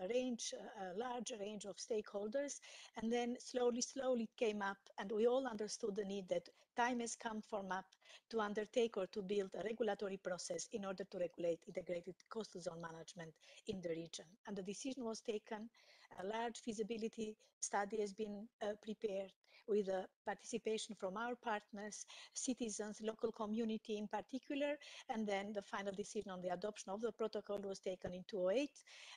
large range of stakeholders. And then slowly it came up, and we all understood the need that time has come for MAP to undertake or to build a regulatory process in order to regulate integrated coastal zone management in the region. And the decision was taken. A large feasibility study has been prepared with participation from our partners, citizens, local community in particular, and then the final decision on the adoption of the protocol was taken in 2008,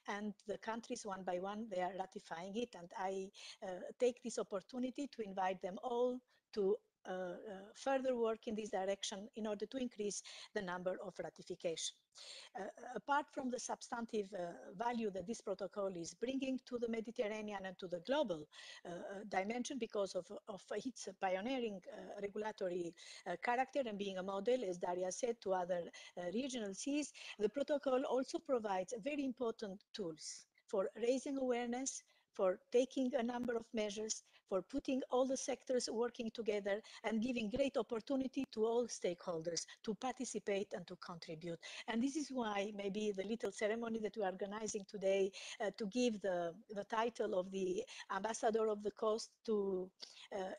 and the countries one by one, they are ratifying it, and I take this opportunity to invite them all to further work in this direction in order to increase the number of ratification. Apart from the substantive value that this protocol is bringing to the Mediterranean and to the global dimension because of its pioneering regulatory character and being a model, as Daria said, to other regional seas, the protocol also provides very important tools for raising awareness, for taking a number of measures, for putting all the sectors working together and giving great opportunity to all stakeholders to participate and to contribute. And this is why maybe the little ceremony that we are organizing today to give the title of the Ambassador of the Coast to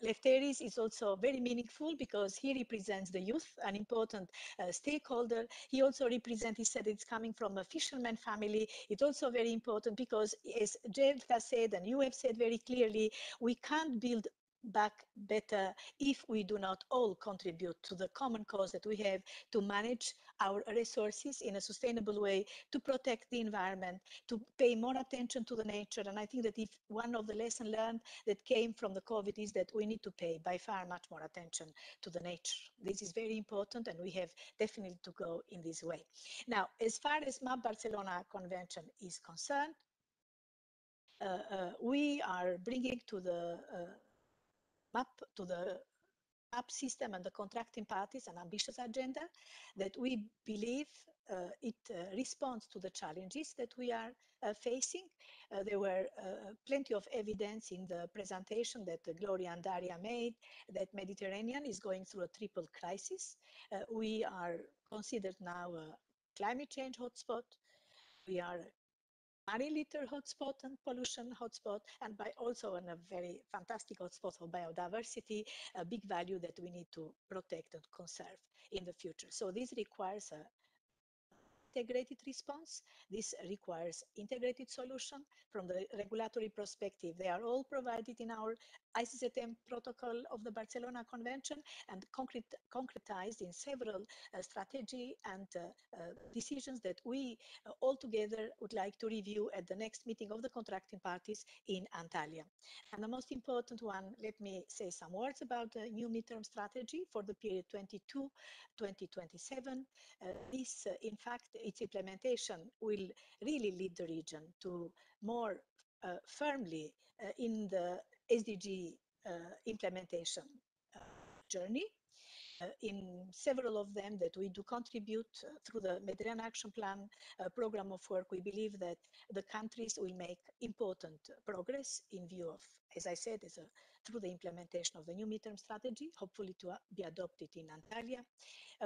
Lefteris is also very meaningful, because he represents the youth, an important stakeholder. He also represents, he said it's coming from a fisherman family. It's also very important because, as Jeff has said and you have said very clearly, we can't build back better if we do not all contribute to the common cause that we have to manage our resources in a sustainable way, to protect the environment, to pay more attention to the nature. And I think that if one of the lessons learned that came from the COVID is that we need to pay by far much more attention to the nature. This is very important, and we have definitely to go in this way. Now, as far as MAP Barcelona Convention is concerned, we are bringing to the MAP system and the contracting parties an ambitious agenda that we believe it responds to the challenges that we are facing. There were plenty of evidence in the presentation that Gloria and Daria made that Mediterranean is going through a triple crisis. We are considered now a climate change hotspot. We are marine litter hotspot and pollution hotspot, and by also in a very fantastic hotspot of biodiversity, a big value that we need to protect and conserve in the future. So this requires a integrated response. This requires integrated solution from the regulatory perspective. They are all provided in our ICCTM protocol of the Barcelona Convention and concretized in several strategy and decisions that we all together would like to review at the next meeting of the contracting parties in Antalya. And the most important one, let me say some words about the new midterm strategy for the period 22-2027. This, in fact, its implementation will really lead the region to more firmly in the SDG implementation journey. In several of them that we do contribute through the Mediterranean Action Plan program of work, we believe that the countries will make important progress in view of, as I said, through the implementation of the new midterm strategy, hopefully to be adopted in Antalya.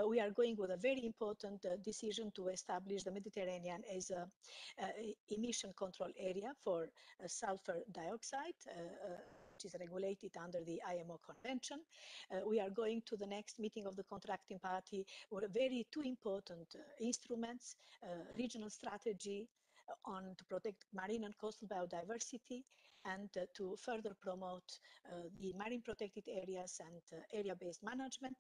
We are going with a very important decision to establish the Mediterranean as an emission control area for sulfur dioxide, which is regulated under the IMO Convention. We are going to the next meeting of the contracting party with two important instruments, regional strategy to protect marine and coastal biodiversity, and to further promote the marine protected areas and area-based management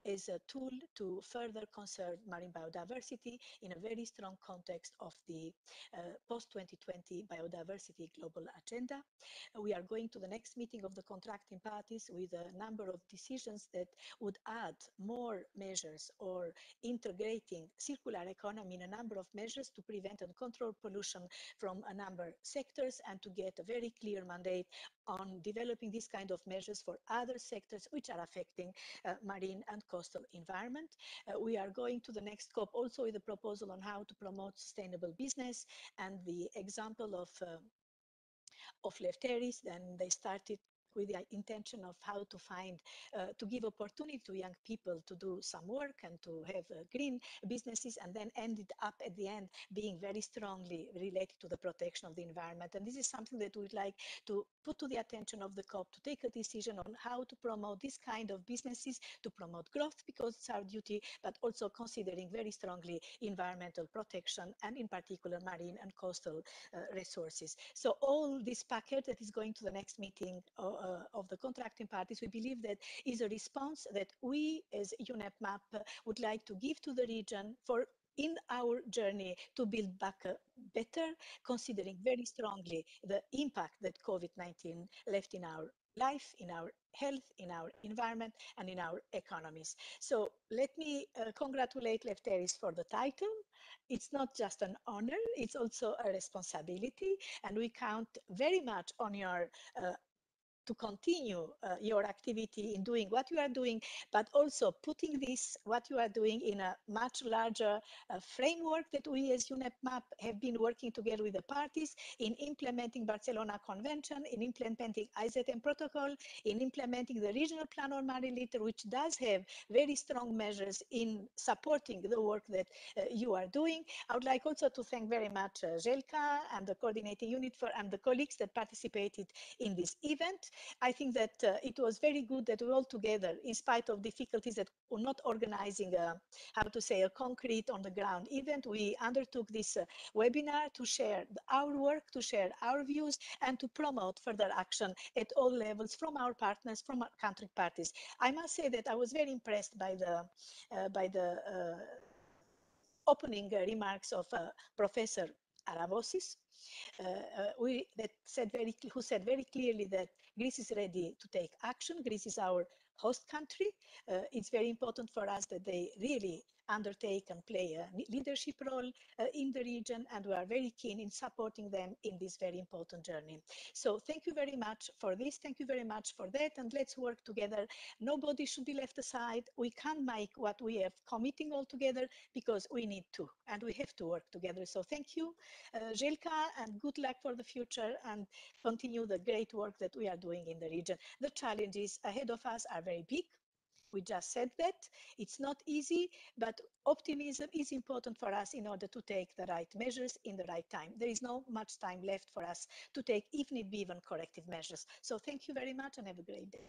as a tool to further conserve marine biodiversity in a very strong context of the post-2020 biodiversity global agenda. We are going to the next meeting of the contracting parties with a number of decisions that would add more measures or integrating circular economy in a number of measures to prevent and control pollution from a number of sectors, and to get a very clear mandate on developing these kind of measures for other sectors which are affecting marine and coastal environment. We are going to the next COP also with a proposal on how to promote sustainable business, and the example of Lefteris. Then they started with the intention of how to find, to give opportunity to young people to do some work and to have green businesses, and then ended up at the end being very strongly related to the protection of the environment. And this is something that we'd like to put to the attention of the COP, to take a decision on how to promote this kind of businesses, to promote growth because it's our duty, but also considering very strongly environmental protection and in particular marine and coastal resources. So all this packet that is going to the next meeting of the contracting parties, we believe that is a response that we as UNEP-MAP would like to give to the region for in our journey to build back better, considering very strongly the impact that COVID-19 left in our life, in our health, in our environment, and in our economies. So let me congratulate Lefteris for the title. It's not just an honor, it's also a responsibility, and we count very much on your to continue your activity in doing what you are doing, but also putting this, what you are doing, in a much larger framework that we as UNEP-MAP have been working together with the parties in implementing Barcelona Convention, in implementing IZM protocol, in implementing the regional plan on marine litter, which does have very strong measures in supporting the work that you are doing. I would like also to thank very much Željka and the coordinating unit and the colleagues that participated in this event. I think that it was very good that we all together, in spite of difficulties that were not organizing a concrete on the ground event, we undertook this webinar to share our work, to share our views, and to promote further action at all levels from our partners, from our country parties. I must say that I was very impressed by the opening remarks of Professor Aravosis, who said very clearly that Greece is ready to take action. Greece is our host country. It's very important for us that they really undertake and play a leadership role in the region, and we are very keen in supporting them in this very important journey. So thank you very much for this. Thank you very much for that, and let's work together. Nobody should be left aside. We can't make what we have committing all together because we need to, and we have to work together. So thank you, Željka, and good luck for the future, and continue the great work that we are doing in the region. The challenges ahead of us are very big. We just said that. It's not easy, but optimism is important for us in order to take the right measures in the right time. There is not much time left for us to take, even corrective measures. So thank you very much and have a great day.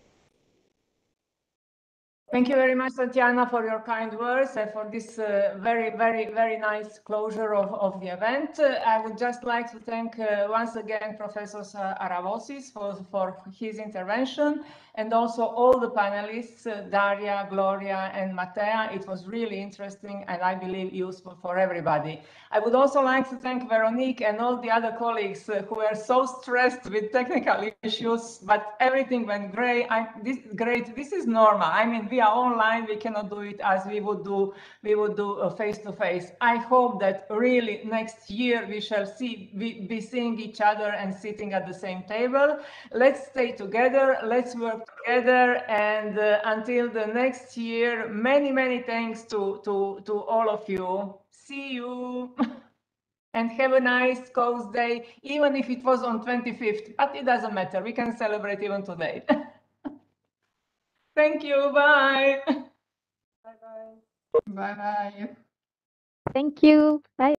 Thank you very much, Tatiana, for your kind words and for this very nice closure of the event. I would just like to thank once again Professor Aravosis for his intervention, and also all the panelists, Daria, Gloria, and Matea. It was really interesting and I believe useful for everybody. I would also like to thank Veronique and all the other colleagues who were so stressed with technical issues, but everything went great. This is normal. I mean, we are online, we cannot do it as we would do face-to-face. I hope that really next year we shall be seeing each other and sitting at the same table. Let's stay together, let's work together, and until the next year, many thanks to all of you. See you and have a nice coast day, even if it was on 25th, but it doesn't matter, we can celebrate even today. Thank you, bye. Bye-bye. Thank you. Bye.